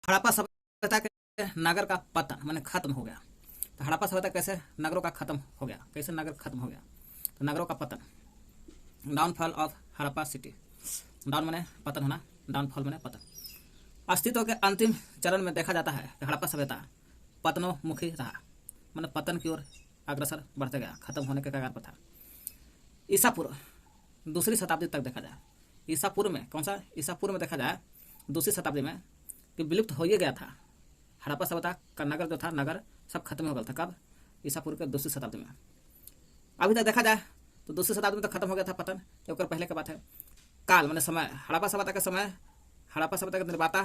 हड़प्पा सभ्यता के नगर का पतन माने खत्म हो गया। तो हड़प्पा सभ्यता कैसे नगरों का खत्म हो गया, कैसे नगर खत्म हो गया? तो नगरों का पतन, downfall of Harappa city. Down माने पतन होना, डाउनफॉल माने पतन। अस्तित्व के अंतिम चरण में देखा जाता है कि हड़प्पा सभ्यता पतनोमुखी रहा, माने पतन की ओर अग्रसर बढ़ते गया, खत्म होने के कगार पर था। ईसा पूर्व दूसरी शताब्दी तक देखा जाए, ईसा पूर्व में कौन सा, ईसा पूर्व में देखा जाए दूसरी शताब्दी में कि विलुप्त हो ही गया था हड़प्पा सभ्यता का नगर जो था, नगर सब खत्म हो गया था। कब? ईसा पूर्व के दूसरी शताब्दी में। अभी तक देखा जाए तो दूसरी शताब्दी में तो खत्म हो गया था पतन, ये पहले की बात है। काल माने समय, हड़प्पा सभ्यता का समय, हड़प्पा सभ्यता के निर्माता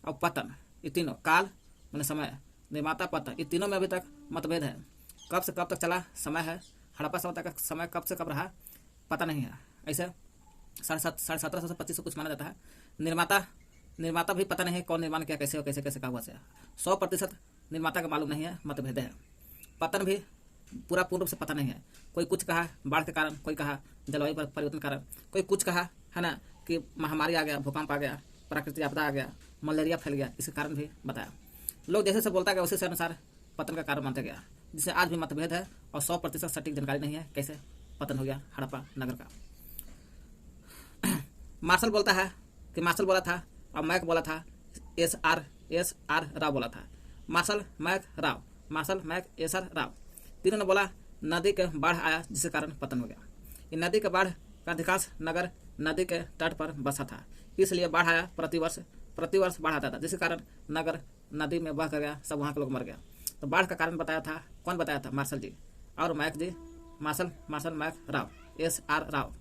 और पतन, ये तीनों, काल माने समय, निर्माता, पतन, ये तीनों में अभी तक मतभेद है। कब से कब तक चला समय है, हड़प्पा सभ्यता का समय कब से कब रहा पता नहीं है। ऐसे 1750 से 2500 कुछ माना जाता है। निर्माता भी पता नहीं है कौन निर्माण किया, कैसे हो, कैसे कैसे कहा हुआ से 100% निर्माता का मालूम नहीं है, मतभेद है। पतन भी पूरा पूर्ण रूप से पता नहीं है। कोई कुछ कहा बाढ़ के कारण, कोई कहा जलवायु परिवर्तन के कारण, कोई कुछ कहा है ना कि महामारी आ गया, भूकंप आ गया, प्राकृतिक आपदा आ गया, मलेरिया फैल गया, इसके कारण भी बताया। लोग जैसे से बोलता गया उसी से अनुसार पतन का कारण मानते गया, जिससे आज भी मतभेद है और 100% सटीक जानकारी नहीं है कैसे पतन हो गया हड़प्पा नगर का। मार्शल बोलता है कि मार्शल बोला था और मैक बोला था, एस आर राव बोला था। Marshall, Mac, Rao, Marshall, Mac, S R Rao, तीनों ने बोला नदी के बाढ़ आया जिसके कारण पतन हो गया। ये नदी के बाढ़ का अधिकांश नगर नदी के तट पर बसा था, इसलिए बाढ़ आया, प्रतिवर्ष बाढ़ आता था, जिसके कारण नगर नदी में बह कर गया, सब वहाँ के लोग मर गया। तो बाढ़ का कारण बताया था, कौन बताया था? मार्शल जी और Mack ji. Marshall, Mac, Rao, S R Rao.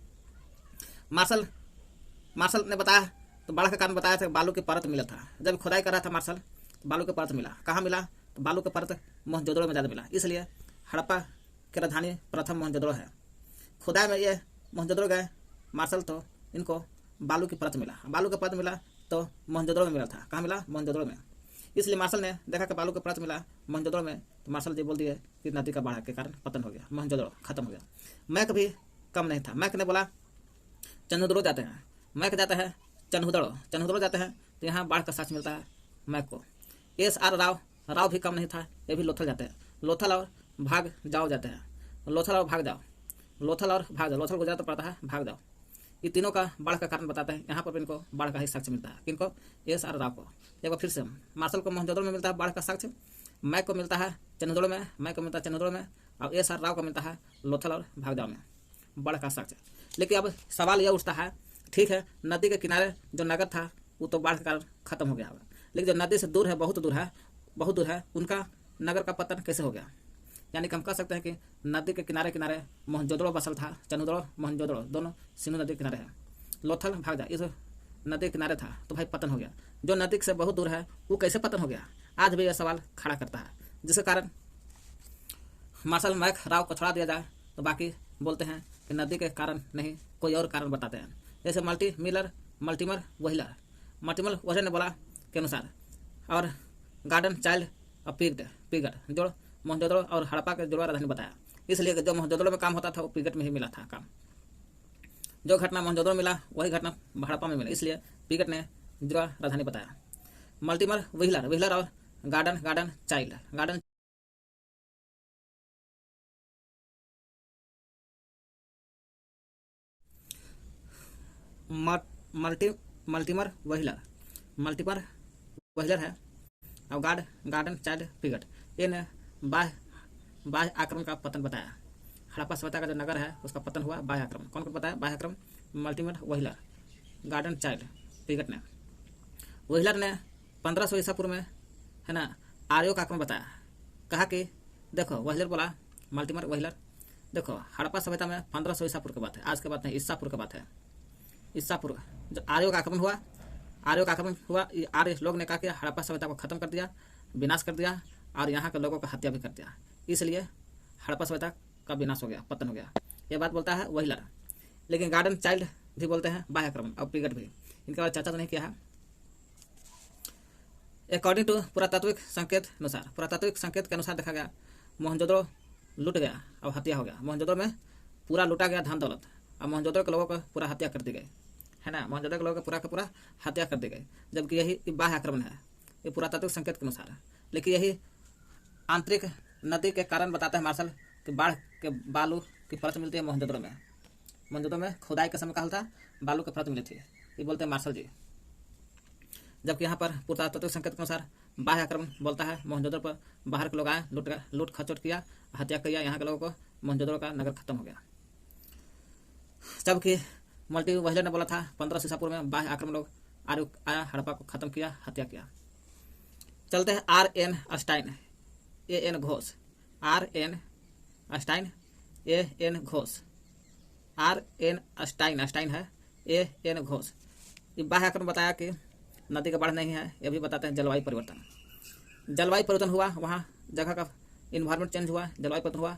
Marshall ने बताया तो बाढ़ का कारण बताया था, बालू की परत मिला था। जब खुदाई कर रहा था मार्शल तो बालू की परत मिला। कहाँ मिला? तो बालू की परत मोहनजोदड़ो में ज़्यादा मिला, इसलिए हड़प्पा की राजधानी प्रथम मोहनजोदड़ो है। खुदाई में ये मोहनजोदड़ो गए मार्शल तो इनको बालू की परत मिला। बालू की परत मिला तो मोहनजोदड़ो में मिला था। कहाँ मिला? मोहनजोदड़ो में। इसलिए मार्शल ने देखा कि बालू की परत मिला मोहनजोदड़ो में, तो मार्शल जी बोल दिए कि नदी का बाढ़ के कारण पतन हो गया, मोहनजोदड़ो खत्म हो गया। मैक भी कम नहीं था। मैक ने बोला चंदुदड़ो जाते हैं, मैक जाता है चन्हुदड़ो जाते हैं, तो यहाँ बाढ़ का साक्ष्य मिलता है मैक को। एस आर राव भी कम नहीं था, ये भी लोथल जाते हैं। लोथल और भाग जाओ जाते हैं, लोथल और भाग जाओ, लोथल गुजरात तो पड़ता है, भाग जाओ। ये तीनों का बाढ़ का कारण बताते हैं। यहाँ पर इनको बाढ़ का ही साक्ष्य मिलता है। किनको? एस आर राव को। एक बार फिर से मार्शल को मोहनजोदड़ो में मिलता है बाढ़ का साक्ष्य, मैक को मिलता है चन्हुदड़ो में, और एस आर राव को मिलता है लोथल और भाग जाओ में बाढ़ का साक्ष्य। लेकिन अब सवाल यह उठता है, ठीक है नदी के किनारे जो नगर था वो तो बाढ़ के कारण खत्म हो गया होगा, लेकिन जो नदी से दूर है, बहुत दूर है, उनका नगर का पतन कैसे हो गया? यानी कि हम कह सकते हैं कि नदी के किनारे मोहनजोदड़ो बसल था, चन्हुदड़ो मोहनजोदड़ो दोनों सिंधु नदी के किनारे है। लोथल भाग जा इस नदी के किनारे था तो भाई पतन हो गया। जो नदी से बहुत दूर है वो कैसे पतन हो गया? आज भी यह सवाल खड़ा करता है, जिसके कारण मार्शल, मैक, राव को छोड़ा दिया जाए तो बाकी बोलते हैं कि नदी के कारण नहीं, कोई और कारण बताते हैं। जैसे मल्टीमर वहीलर ने बोला के अनुसार, और गार्डन चाइल्ड और पीगट जो मोहनजोदड़ो और हड़प्पा के जुड़वा राजधानी बताया, इसलिए जो मोहनजोदड़ो में काम होता था वो पीगट में ही मिला था काम। जो घटना मोहनजोदड़ो मिला वही घटना हड़प्पा में मिला, इसलिए पीगट ने जुड़वा राजधानी बताया। मल्टीमर व्हीलर और गार्डन चाइल्ड मल्टीमर व्हीलर है और गार्डन चाइल्ड पीगट, इन बाह्य आक्रमण का पतन बताया। हड़प्पा सभ्यता का जो नगर है उसका पतन हुआ बाह्य आक्रमण। कौन को बताया? बाह्य आक्रमण मल्टीमर व्हीलर, गार्डन चाइल्ड पीगट ने। व्हीलर ने 1500 ईसा पूर्व में है ना आर्यों का आक्रमण बताया। कहा कि देखो, व्हीलर बोला मल्टीमर व्हीलर, देखो हड़प्पा सभ्यता में 1500 ईसा पूर्व की बात है, आज के बात नहीं, ईसा पूर्व की बात है। ईसा पूर्व जो आर्यों का आक्रमण हुआ, आर्य लोग ने कहा कि हड़प्पा सभ्यता को खत्म कर दिया, विनाश कर दिया और यहाँ के लोगों का हत्या भी कर दिया, इसलिए हड़प्पा सभ्यता का विनाश हो गया, पतन हो गया। ये बात बोलता है व्हीलर। लेकिन गार्डन चाइल्ड भी बोलते हैं बाह्य आक्रमण, और पीगट भी, इनके बारे चर्चा तो नहीं किया है। अकॉर्डिंग टू पुरातात्विक संकेत के अनुसार देखा गया मोहनजोदड़ो लूट गया और हत्या हो गया। मोहनजोदड़ो में पूरा लूटा गया धन दौलत, और मोहनजोदड़ो के लोगों को पूरा हत्या कर दी गई, है ना। मोहनजोदड़ो के लोगों को पूरा हत्या कर दी गई, जबकि यही बाह्य आक्रमण है। ये पुरातात्विक संकेत के अनुसार है। लेकिन यही आंतरिक नदी के कारण बताता है मार्शल कि बाढ़ के बालू की परत मिलती है मोहनजोदड़ो में। मोहनजोदड़ो में खुदाई के समय कहा था बालू की परत मिली थी, ये बोलते हैं मार्शल जी। जबकि यहाँ पर पुरातात्विक संकेत के अनुसार बाह्य आक्रमण बोलता है मोहनजोदड़ो पर बाहर के लोग आए, लूट खचोट किया, हत्या किया, यहाँ के लोगों को मोहनजोदड़ो का नगर खत्म हो गया। जबकि मल्टी वहले ने बोला था 1500 ईसा पूर्व में बाह्य आक्रमण लोग आया, हड़प्पा को खत्म किया, हत्या किया। चलते हैं R.N. अस्टाइन, A.N. Ghosh, R.N. अस्टाइन, A.N. Ghosh, R.N. अस्टाइन है, A.N. घोष। ये बाह्य आक्रमण बताया कि नदी का बाढ़ नहीं है, ये भी बताते हैं जलवायु परिवर्तन। जलवायु परिवर्तन हुआ, वहाँ जगह का इन्वायरमेंट चेंज हुआ, जलवायु परिवर्तन हुआ,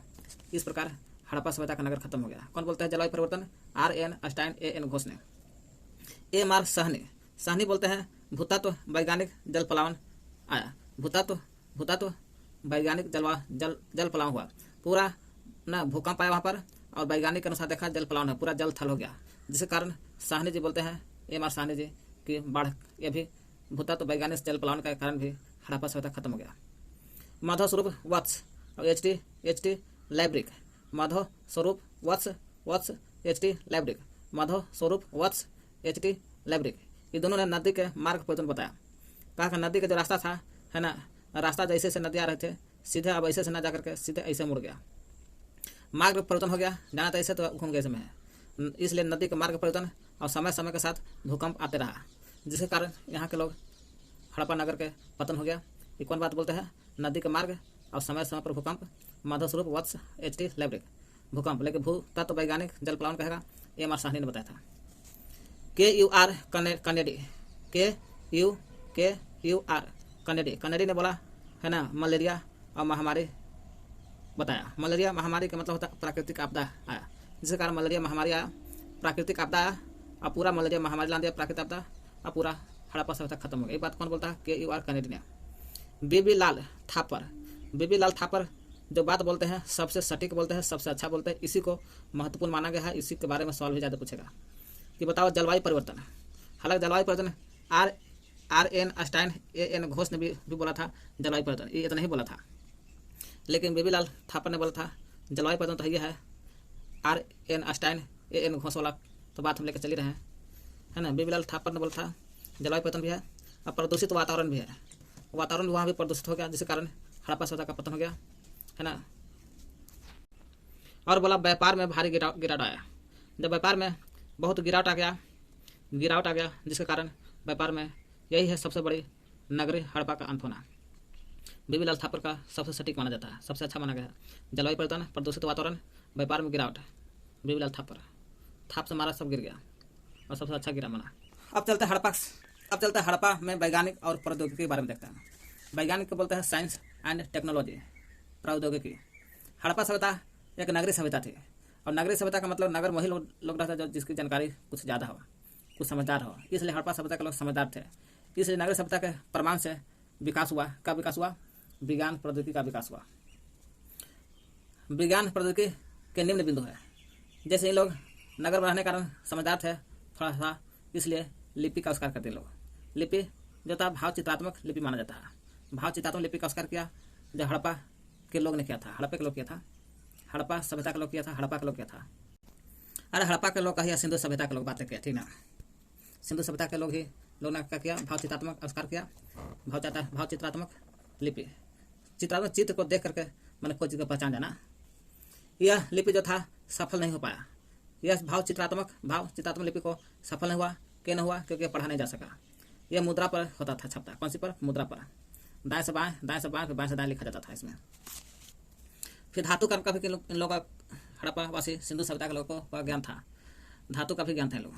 इस प्रकार हड़प्पा सभ्यता का नगर खत्म हो गया। कौन बोलते हैं जलवायु परिवर्तन? R.N. अस्टाइन, A.N. घोष ने। A.M.R. सहनी बोलते हैं भूतत्व वैज्ञानिक जल पलावन आया, भूतत्व वैज्ञानिक जल पलावन हुआ, पूरा न भूकंप आया वहाँ पर, और वैज्ञानिक के अनुसार देखा जल पलावन है, पूरा जल थल हो गया, जिसके कारण साहनी जी बोलते हैं, A.M.R. साहनी जी कि बाढ़, ये भी भूतत्व वैज्ञानिक जल पलावन के कारण भी हड़प्पा सभ्यता खत्म हो गया। माधव स्वरूप वत्स और H.T. लैब्रिक, माधव स्वरूप वत्स H.T. लैब्रिक, माधव स्वरूप वत्स H.T. लैब्रिक, ये दोनों ने नदी के मार्ग परिवर्तन बताया। कहा कि नदी का जो रास्ता था, है ना, रास्ता जैसे से नदी आ रहे थे सीधे, अब ऐसे से ना जाकर के सीधे ऐसे मुड़ गया, मार्ग परिवर्तन हो गया, जाना था ऐसे तो घूम गए में है। इसलिए नदी के मार्ग परिवर्तन और समय समय के साथ भूकंप आते रहा, जिसके कारण यहाँ के लोग हड़प्पा नगर के पतन हो गया। ये कौन बात बोलते हैं? नदी के मार्ग और समय समय पर भूकंप। माधव स्वरूप वत्स H.T. लैब्रिक, भूकंप, लेकिन भूतत्व वैज्ञानिक जल पलावन कहेगा, A.M.R. साहनी ने बताया था। K.U.R. Kennedy, K.U.R. कनेडी ने बोला, है ना, मलेरिया और महामारी बताया। मलेरिया महामारी का मतलब होता है प्राकृतिक आपदा आया, जिसके कारण मलेरिया महामारी आया, प्राकृतिक आपदा आया, और पूरा मलेरिया महामारी ला दिया, प्राकृतिक आपदा, और पूरा हड़प्पा सभ्यता खत्म हो गया। ये बात कौन बोलता है? K.U.R. कनेडी ने। बीबी लाल थापर जो बात बोलते हैं सबसे सटीक बोलते हैं, सबसे अच्छा बोलते हैं, इसी को महत्वपूर्ण माना गया है। इसी के बारे में सवाल भी ज़्यादा पूछेगा कि बताओ जलवायु परिवर्तन। हालांकि जलवायु परिवर्तन R.N. अस्टाइन, A.N. घोष ने भी बोला था जलवायु परिवर्तन, ये इतना ही बोला था, लेकिन बेबी लाल थापर ने बोला था जलवायु परिवर्तन तो ये है। R.N. अस्टाइन, A.N. घोष वाला तो बात हम लेकर चली रहे हैं, है ना। बेबी लाल थापर ने बोला था जलवायु परिवर्तन भी है और प्रदूषित वातावरण भी है, वातावरण वहाँ भी प्रदूषित हो गया, जिसके कारण हड़प्पा सभ्यता का पतन हो गया, है ना। और बोला व्यापार में भारी गिरावट आया। जब व्यापार में बहुत गिरावट आ गया, जिसके कारण व्यापार में, यही है सबसे बड़ी नगरी हड़प्पा का अंत होना। बेबी लाल थापर का सबसे सटीक माना जाता है, सबसे अच्छा माना गया है। जलवायु परिवर्तन, प्रदूषित वातावरण, व्यापार में गिरावट, बेबी लाल थापर, थाप से मारा सब गिर गया और सबसे अच्छा गिरा माना। अब चलते हैं हड़प्पा में वैज्ञानिक और प्रौद्योगिकी के बारे में देखते हैं। वैज्ञानिक को बोलते हैं साइंस एंड टेक्नोलॉजी, प्रौद्योगिकी। हड़प्पा सभ्यता एक नगरीय सभ्यता थी, और नगरीय सभ्यता का मतलब नगर वही लोग रहते जो जिसकी जानकारी कुछ ज़्यादा हो, कुछ समझदार हो, इसलिए हड़प्पा सभ्यता के लोग समझदार थे। इसलिए नगरीय सभ्यता के प्रमाण से विकास हुआ। का विकास हुआ? विज्ञान प्रौद्योगिकी का विकास हुआ। विज्ञान प्रौद्योगिकी के निम्न बिंदु है, जैसे इन लोग नगर में रहने के कारण समझदार थे थोड़ा सा, इसलिए लिपि का आविष्कार करते लोग। लिपि जो था भाव चित्रात्मक लिपि माना जाता है। भाव चित्रात्मक लिपि का आविष्कार किया जो हड़प्पा के लोग ने किया था, हड़प्पा के लोग किया था, हड़प्पा सभ्यता के लोग किया था, हड़प्पा के लोग किया था। अरे हड़प्पा के लोग कहिए सिंधु सभ्यता के लोग बातें किया, ठीक ना। सिंधु सभ्यता के लोग ही लोग ने क्या किया? भाव चित्रात्मक आविष्कार किया, भाव चित्रात्मक लिपि, चित्रात्मक चित्र को देख करके मैंने कोई चीज़ को पहचान जाना। यह लिपि जो था सफल नहीं हो पाया। यह भाव चित्रात्मक लिपि को सफल नहीं हुआ, क्यों नहीं हुआ? क्योंकि पढ़ा नहीं जा सका। यह मुद्रा पर होता था, छपता कौन सी पर? मुद्रा पर, दाएं से बाएं, फिर बाएं से दाएं लिखा जाता था इसमें। फिर धातु कर्म का भी इन लोगों का, हड़प्पा वासी सिंधु सभ्यता के लोगों का ज्ञान था, धातु का भी ज्ञान था इन लोग।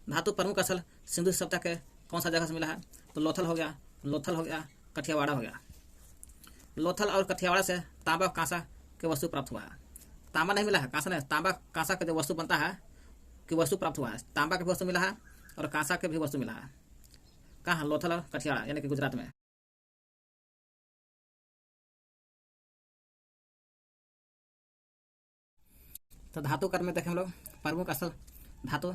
धातु प्रमुख असल सिंधु सभ्यता के कौन सा जगह से मिला है? तो लोथल हो गया, कठियावाड़ा हो गया। लोथल और कठियावाड़ा से तांबा कांसा के वस्तु प्राप्त हुआ है। तांबा नहीं मिला है, कांसा नहीं, तांबा कांसा का जो वस्तु बनता है कि वस्तु प्राप्त हुआ है। तांबा के भी वस्तु मिला है और कांसा के भी वस्तु मिला है। कहाँ? लोथल और कठियावाड़ा, यानी कि गुजरात में। तो धातु कर्म में देखें हम लोग प्रमुख असल धातु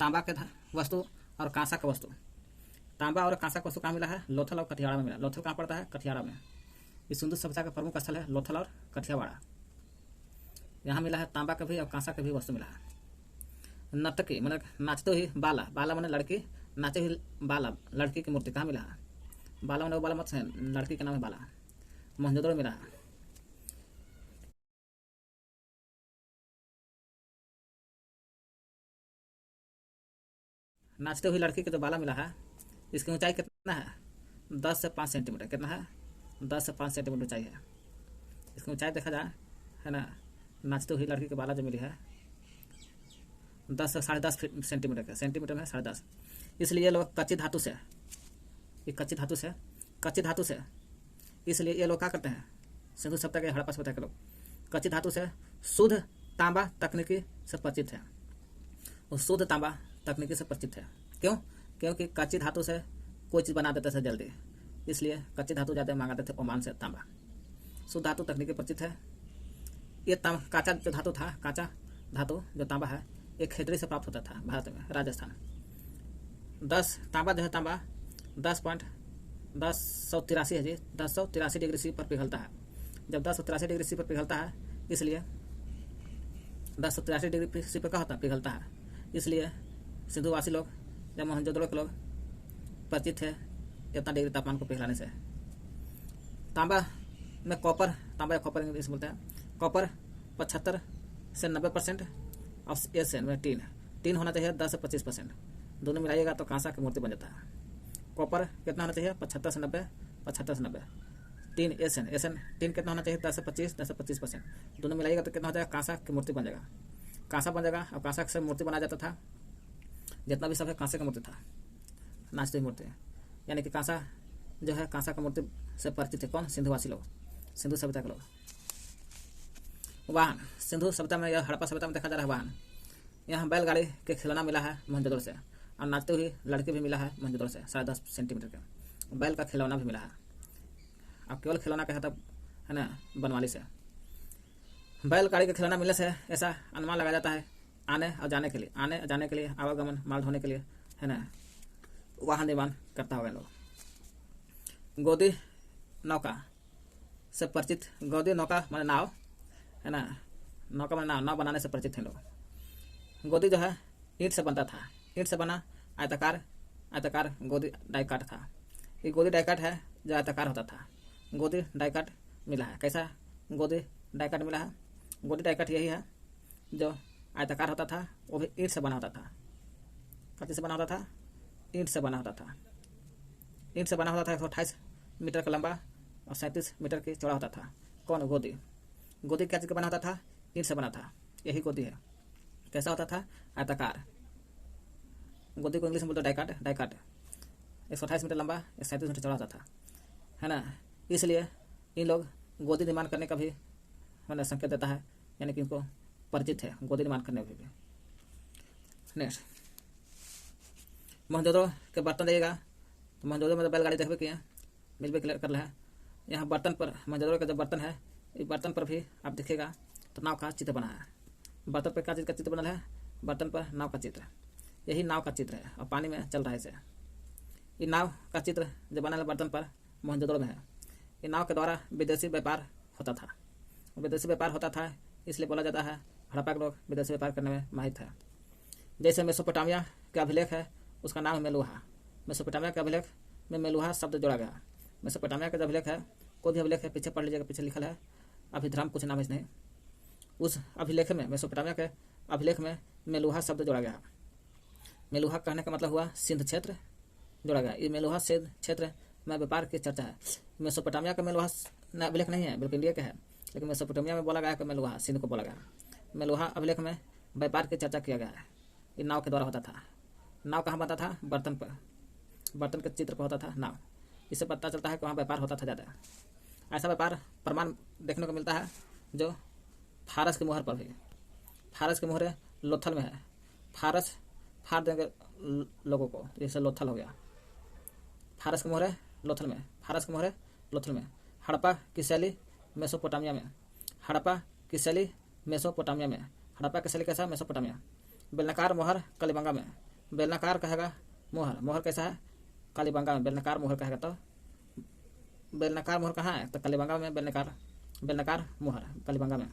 तांबा के वस्तु और कांसा का वस्तु। तांबा और कांसा को कहाँ मिला है? लोथल और कठियावाड़ा में मिला। लोथल कहाँ पड़ता है? कठियावाड़ा में। इस सिंधु सभ्यता का प्रमुख स्थल है लोथल और कठियावाड़ा। यहाँ मिला है तांबा का भी और कांसा का भी वस्तु मिला है। नर्तकी मतलब नाचते हुई बाला, बाला मैंने लड़की, नाचे हुई बाला लड़की की मूर्ति कहाँ मिला है? बाला मैंने वो बाला मत है, लड़की का नाम है बाला। मोहनजोदड़ो मिला है। नाचते हुई लड़की का जो बाला मिला है, इसकी ऊंचाई कितना है? 10 से 5 सेंटीमीटर। कितना है? 10 से 5 सेंटीमीटर ऊंचाई है। इसकी ऊंचाई देखा जाए है ना, नाचते हुई लड़की की बाला जो मिली है 10 से 10.5 सेंटीमीटर का, सेंटीमीटर में 10.5। इसलिए लोग कच्ची धातु से, ये कच्ची धातु से, कच्ची धातु से, इसलिए ये लोग क्या करते हैं? सिंधु सभ्यता के हड़प्पा सभ्यता के लोग कच्ची धातु से शुद्ध तांबा तकनीकी से परिचित है। वो शुद्ध तांबा तकनीकी से परिचित है। क्यों? क्योंकि कच्ची धातु से कोई चीज़ बना देते थे जल्दी, इसलिए कच्ची धातु ज़्यादा मंगाते थे ओमान से तांबा। शुद्ध धातु तकनीकी परिचित है। ये काचा जो धातु था, काचा धातु जो तांबा है, एक खेतड़ी से प्राप्त होता था भारत में, राजस्थान। 10 तांबा जो है, तांबा 10.1083 है जी, 1083 डिग्री सी पर पिघलता है। जब 1083 डिग्री सी पर पिघलता है, इसलिए 1083 डिग्री सी पर क्या होता है? पिघलता है। इसलिए सिंधुवासी लोग या मोहनजोदड़ो के लोग परिचित है इतना डिग्री तापमान को पिघलाने से। तांबा में कॉपर, तांबा या कॉपर इंग्लिश बोलते हैं, कॉपर 75 से 90% और एसन में टीन होना चाहिए 10 से 25%। दोनों मिलाइएगा तो कांसा की मूर्ति बन जाता है। कॉपर कितना होना चाहिए? 75 से 90, 75 से 90। टीन एसन टीन कितना होना चाहिए? 10 से 25%। दोनों मिलाइएगा तो कितना हो जाएगा? कांसा की मूर्ति बन जाएगा। कांसा बन जाएगा। और कांसा से मूर्ति बनाया जाता था, जितना भी सब है कांसे का मूर्ति था, नाचती हुई मूर्ति। यानी कि कांसा जो है, कांसा का मूर्ति से परिचित है कौन? सिंधुवासी लोग, सिंधु सभ्यता के लोग। वाहन, सिंधु सभ्यता में या हड़प्पा सभ्यता में देखा जा रहा है वाहन। यहाँ बैलगाड़ी के खिलौना मिला है मोहनजोदड़ो से, और नाचते हुई लड़की भी मिला है मोहनजोदड़ो से 10.5 सेंटीमीटर का। बैल का खिलौना भी मिला है। अब केवल खिलौना कहा था है ना, बनवाली से। बैलगाड़ी का खिलौना मिलने से ऐसा अनुमान लगाया जाता है आने और जाने के लिए, आवागमन, माल ढोने के लिए है ना, वाहन निर्माण करता होगा लोग। गोदी नौका से परिचित, गोदी नौका माने नाव है ना, नौका माने नाव बनाने से परिचित हैं लोग। गोदी जो है ईंट से बनता था, ईंट से बना आयताकार गोदी डाइकाट था। ये गोदी डाइकाट है जो आयताकार होता था। गोदी डाइकाट मिला है। कैसा गोदी डाइकाट मिला है? गोदी डाइकाट यही है जो आयताकार होता था, वो भी ईंट से बना होता था। कच्चे से बना होता था, ईंट से बना होता था। ईंट से बना होता था, 128 मीटर का लंबा और 37 मीटर की चौड़ा होता था। कौन? गोदी। गोदी क्या चीज़ का बना होता था? ईंट से बना था। यही गोदी है। कैसा होता था? आयताकार। गोदी को इंग्लिश में बोलते डाइकाट। 128 मीटर लंबा, 37 मीटर चौड़ा होता था, है ना। इसलिए इन लोग गोदी निर्माण करने का भी मैंने संकेत देता है, यानी कि इनको परिचित है गोदी निर्माण करने में भी। नेक्स्ट, मोहनजोदड़ो के बर्तन देखिएगा तो मोहनजोदड़ो में तो बैलगाड़ी देखबे किए, मिलबे कर रहा है। यहाँ बर्तन पर, मोहनजोदड़ो का जो बर्तन है, इस बर्तन पर भी आप देखिएगा तो नाव का चित्र बना है। बर्तन पर क्या चीज़ का चित्र बना है? बर्तन पर नाव का चित्र। यही नाव का चित्र है और पानी में चल रहा है इसे। ये नाव का चित्र जो बना है बर्तन पर मोहनजोदड़ो में है। ये नाव के द्वारा विदेशी व्यापार होता था। विदेशी व्यापार होता था इसलिए बोला जाता है हड़प्पा के लोग विदेशी व्यापार करने में माहिर थे। जैसे मेसोपोटामिया का अभिलेख है, उसका नाम है मेलुहा। मेसोपोटामिया के अभिलेख में मेलुहा शब्द जोड़ा गया। मेसोपोटामिया का जो अभिलेख है, कोई भी अभिलेख है, पीछे पढ़ लीजिएगा, पीछे लिखल है अभिधर्म, कुछ नाम है नहीं। उस अभिलेख में, मेसोपोटामिया के अभिलेख में मेलुहा शब्द जोड़ा गया। मेलुहा कहने का मतलब हुआ सिंध क्षेत्र जोड़ा गया। ये मेलुहा सिंध क्षेत्र में व्यापार की चर्चा है। मेसोपोटामिया का मेलुहा अभिलेख नहीं है, बल्कि इंडिया का है, लेकिन मेसोपोटामिया में बोला गया कि मेलुहा सिंध को बोला गया। मेलुहा अभिलेख में व्यापार की चर्चा किया गया है। ये नाव के द्वारा होता था। नाव कहाँ बनता था? बर्तन पर, बर्तन के चित्र पर होता था नाव। इससे पता चलता है कि वहाँ व्यापार होता था ज़्यादा। ऐसा व्यापार प्रमाण देखने को मिलता है जो फारस की मोहर पर भी। फारस की मोहर लोथल में है। फारस फाड़ देंगे लोगों को, जैसे लोथल हो गया। फारस की मोहर लोथल में, फारस की मोहर लोथल में। हड़प्पा की शैली मेसोपोटामिया में, हड़प्पा की शैली मेसोपोटामिया में। हड़प्पा की शैली कैसा? मेसोपोटामिया। बेलनाकार मोहर कलिबंगा में। बेलनाकार कहेगा मोहर, मोहर कैसा है? कालीबंगा में बेलनाकार मोहर कहेगा तो बेलनाकार मोहर कहाँ है, तो कालीबंगा में बेलनाकार मोहर कालीबंगा में।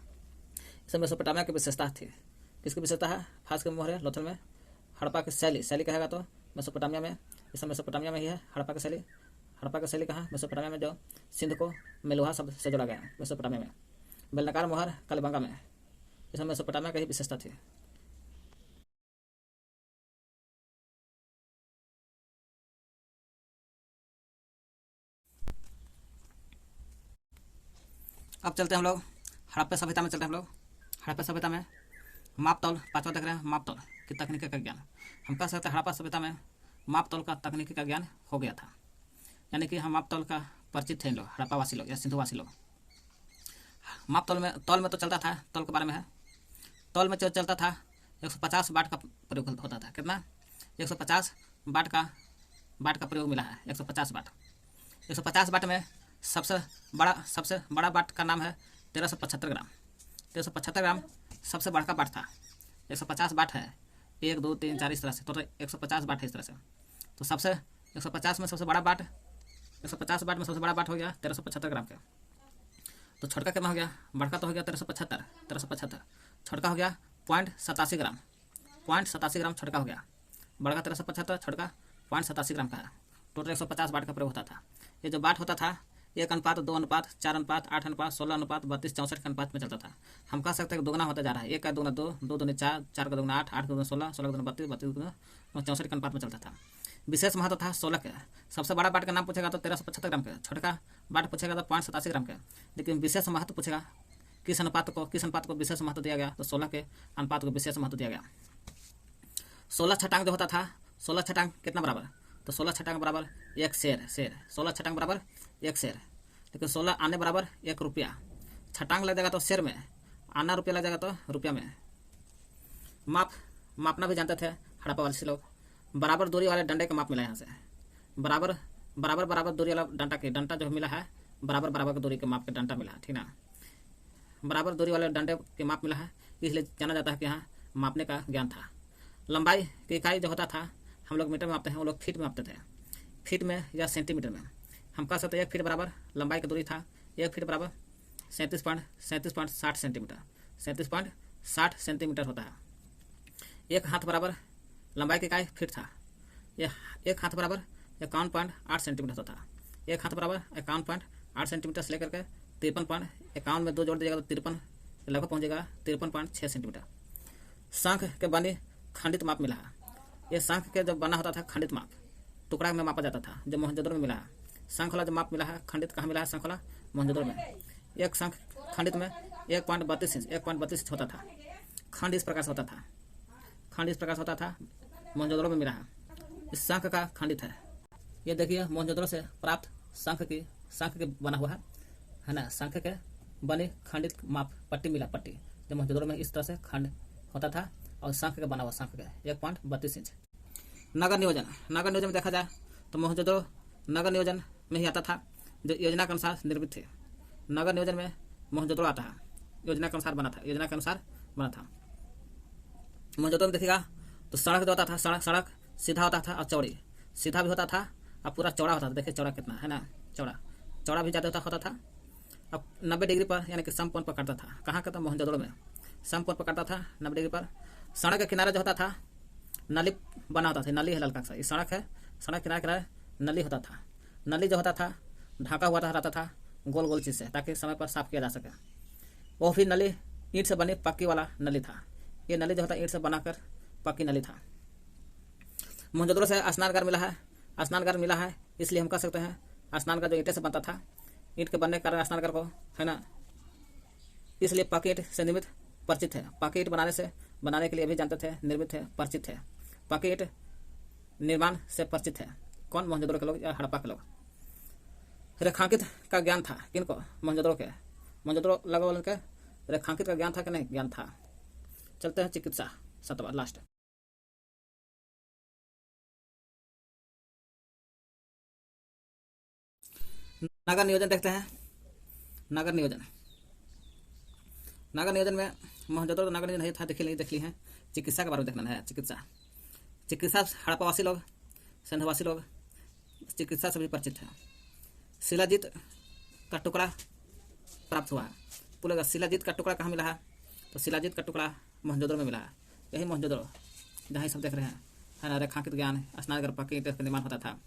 इसमें मेसोपोटामिया की विशेषता थी। किसकी विशेषता है? फारस के मोहर है लोथल में। हड़प्पा की शैली कहेगा तो मेसोपोटामिया में, इस मेसोपोटामिया में ही है हड़प्पा की शैली। हड़प्पा की शैली कहाँ? मेसोपोटामिया में, जो सिंध को मेलुहा शब्द से जोड़ा गया है मेसोपोटामिया में। बेलनाकार मोहर कालीबंगा में, इसमें मेसोपोटामिया की ही विशेषता थी। अब चलते हैं हम लोग हड़प्पा सभ्यता में। चलते हैं हम लोग हड़प्पा सभ्यता में माप तौल, पांचवा देख रहे हैं, माप तौल की तकनीकी का ज्ञान। हम कह सकते हैं हड़प्पा सभ्यता में माप तौल का तकनीकी का ज्ञान हो गया था, यानी कि हम माप तौल का परिचित थे इन लोग, हड़प्पावासी लोग या सिंधुवासी लोग। माप तौल में तो चलता था, तौल के बारे में है। तौल में जो चलता था 150 वाट का प्रयोग होता था। कितना? 150 वाट का प्रयोग मिला है, 150 वाट। 150 वाट में सबसे बड़ा वाट का नाम है 1375 ग्राम। 1375 ग्राम सबसे बड़ा वाट था। 150 वाट है, 1 2 3 4 इस तरह से, टोटल 150 वाट है इस तरह से। तो सबसे 150 में सबसे बड़ा वाट, 150 वाट में सबसे बड़ा वाट हो गया 1375 ग्राम का। तो छोटका कितना हो गया? बड़का तो हो गया 1375, छोटका हो गया 0.87 ग्राम, 0.87 ग्राम छोटका हो गया। बड़का 1375, छोटका 0.87 ग्राम का है। टोटल 150 वाट का प्रयोग होता था। ये जो वाट होता था 1 अनुपात 2 अनुपात 4 अनुपात 8 अनुपात 16 अनुपात 32 64 के अनुपात में चलता था। हम कह सकते हैं कि दुगना होता जा रहा है। 1 का दुगना 2, 2 दूनी 4, 4 का दुगना 8, 8 का दुगना 16, 16 का दुगना 32, 32 का दुगना 64 के अनुपात में चलता था। विशेष महत्व था 16 के। सबसे बड़ा बाट का नाम पूछेगा तो 1375 ग्राम का, छोटा बाट पूछेगा तो 0.87 ग्राम का। लेकिन विशेष महत्व पूछेगा किस अनुपात को विशेष महत्व दिया गया, तो 16 के अनुपात को विशेष महत्व दिया गया। 16 छटांग जो होता था, 16 छटांग कितना बराबर? तो 16 छटांग बराबर 1 शेर। 16 छटांग बराबर 1 शेर। लेकिन 16 आने बराबर 1 रुपया। छटांग लग जाएगा तो शेर में, आना रुपया लग जाएगा तो रुपया में। मापना भी जानते थे हड़प्पा वाले लोग। बराबर दूरी वाले डंडे का माप मिला यहाँ से। बराबर दूरी वाला डंडा जो मिला है, बराबर दूरी के माप के डंडा मिला है, ठीक ना। बराबर दूरी वाले डंडे के माप मिला है, इसलिए जाना जाता है कि यहाँ मापने का ज्ञान था। लंबाई की इकाई जो होता था, हम लोग मीटर में मापते हैं, वो लोग फीट में मापते थे, फीट में या सेंटीमीटर में। हम कह सकते हैं 1 फीट बराबर लंबाई की दूरी था, 1 फीट बराबर 37.60 सेंटीमीटर, 37.60 सेंटीमीटर होता है। 1 हाथ बराबर लंबाई की इकाई फीट था, यह 1 हाथ बराबर 51.8 सेंटीमीटर होता है। 1 हाथ बराबर 51.8 सेंटीमीटर से लेकर के 53.51 में 2 जोड़ दीजिएगा तो 53 लगभग पहुँचेगा 53.6 सेंटीमीटर। शंख के बने खंडित माप मिला है। ये शंख के जो बना होता था खंडित माप, टुकड़ा में मापा जाता था, जो मोहनजोदड़ो में मिला है। शंख वाला जो माप मिला है खंडित कहाँ मिला है? शंख वाला मोहनजोदड़ो में। एक शंख खंडित में 1.32 इंच होता था। खंड इस प्रकार से होता था, मोहनजोदड़ो में मिला है। इस शंख का खंडित है। ये देखिए मोहनजोदड़ो से प्राप्त शंख के बना हुआ है ना। शंख के बने खंडित माप पट्टी मिला, पट्टी जो मोहनजोदड़ो में इस तरह से खंड होता था, और शंख का बना हुआ शंख का 1.32 इंच। नगर नियोजन में देखा जाए तो मोहनजोदड़ो नगर नियोजन में ही आता था, जो योजना के अनुसार निर्मित थे। नगर नियोजन में मोहनजोदड़ो आता है, योजना के अनुसार बना था। मोहनजोदड़ो में देखिएगा तो सड़क जो होता था, सड़क सीधा होता था और चौड़ी, सीधा भी होता था और पूरा चौड़ा होता था। देखिए चौड़ा कितना है ना, चौड़ा भी ज़्यादा होता था। अब 90 डिग्री पर यानी कि समकोण पर काटता था। कहाँ का था? मोहनजोदड़ो में समकोण पर काटता था 90 डिग्री पर। सड़क के किनारे जो होता था नली बना होता था, नली है ललका सा, ये सड़क है, सड़क किनारे नली होता था। नली जो होता था ढका हुआ रहता था गोल चीज़ से, ताकि समय पर साफ किया जा सके। वो भी नली ईंट से बनी पक्की वाला नली था। ये नली जो होता ईंट से बनाकर पक्की नली था। मोहनजोदड़ो से स्नानघर मिला है, इसलिए हम कह सकते हैं स्नानघर जो ईंटे से बनता था, ईंट के बनने के कारण स्नानघर को है ना, इसलिए पक्की ईंट से निर्मित परिचित है। पक्की ईंट बनाने के लिए भी जानते थे, निर्मित है, परिचित है। पक्की ईंट निर्माण से परिचित है। कौन? मोहनजोदड़ो के लोग या हड़प्पा के लोग। रेखांकित का ज्ञान था किनको? मोहनजोदड़ो लगभग के रेखांकित का ज्ञान था कि नहीं? ज्ञान था। चलते हैं चिकित्सा, 7वां लास्ट। नगर नियोजन देखते हैं। नगर नियोजन में मोहनजोदड़ो नगर नियोजन नहीं था, देख ली है। चिकित्सा के बारे में देखना है। चिकित्सा हड़प्पावासी लोग, सिंधवासी लोग चिकित्सा से भी परिचित है। शिलाजीत का टुकड़ा प्राप्त हुआ है। बोलेगा शिलाजीत का टुकड़ा कहाँ मिला है, तो शिलाजीत का टुकड़ा मोहनजोदड़ो में मिला है। यही मोहनजोदड़ो जहाँ सब देख रहे हैं, है ना, रेखांकित ज्ञान स्नानगर पक्की ईंट का निर्माण होता था,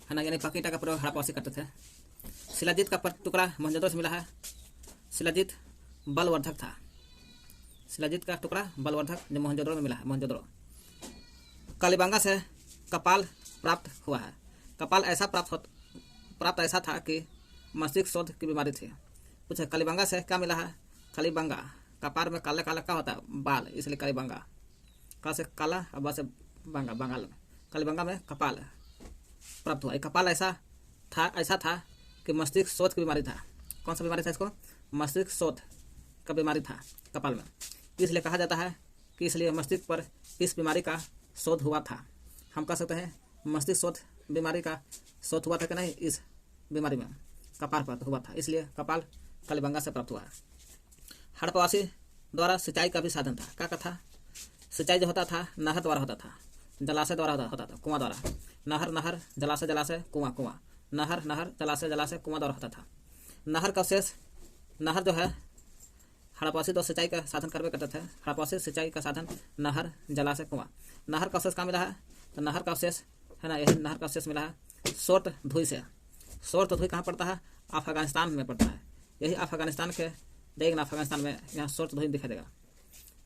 है ना, यानी पक्की ईंट का प्रयोग हड़प्पावासी करते थे। शिलाजीत का टुकड़ा मोहनजोदड़ो से मिला है। शिलाजीत बलवर्धक था। शिलाजीत का टुकड़ा बलवर्धक जो मोहनजोदड़ो में मिला है, मोहनजोदड़ो। कालीबंगा से कपाल प्राप्त हुआ है। कपाल ऐसा प्राप्त ऐसा था कि मस्तिष्क शोथ की बीमारी थी। पूछे कालीबंगा से क्या मिला है, कालीबंगा कपार में काला काला क्या होता है, बाल, इसलिए कालीबंगा, का से काला और बा से बंगा, बंगाल में कालीबंगा में कपाल प्राप्त हुआ। कपाल ऐसा था कि मस्तिष्क शोथ की बीमारी था। कौन सा बीमारी था इसको, मस्तिष्क शोथ का बीमारी था कपाल में, इसलिए कहा जाता है कि इसलिए मस्तिष्क पर इस बीमारी का शोध हुआ था। हम कह सकते हैं मस्तिष्क शोथ बीमारी का शोध हुआ था कि नहीं, इस बीमारी में कपाल पर हुआ था, इसलिए कपाल कालीबंगा से प्राप्त हुआ है। हड़प्पावासी द्वारा सिंचाई का भी साधन था। क्या था, सिंचाई जो होता था नहर द्वारा होता था, जलाशय द्वारा होता था, कुआं द्वारा, नहर जलाशय कुआं, नहर जलाशय कुआं द्वारा होता था। नहर का शेष, नहर जो है हड़प्पावासी तो सिंचाई का साधन करवे करते थे। हड़प्पावासी सिंचाई का साधन नहर जलाशय कुआं। नहर का शेष कहाँ मिला है, तो नहर का शेष, है ना, यही नहर का शेष मिला है सोर्ट धुई से। सोर्ट धुई कहाँ पड़ता है, अफगानिस्तान में पड़ता है। यही अफगानिस्तान के देखना, अफगानिस्तान में यहाँ सोर्ट धुई दिखाई देगा,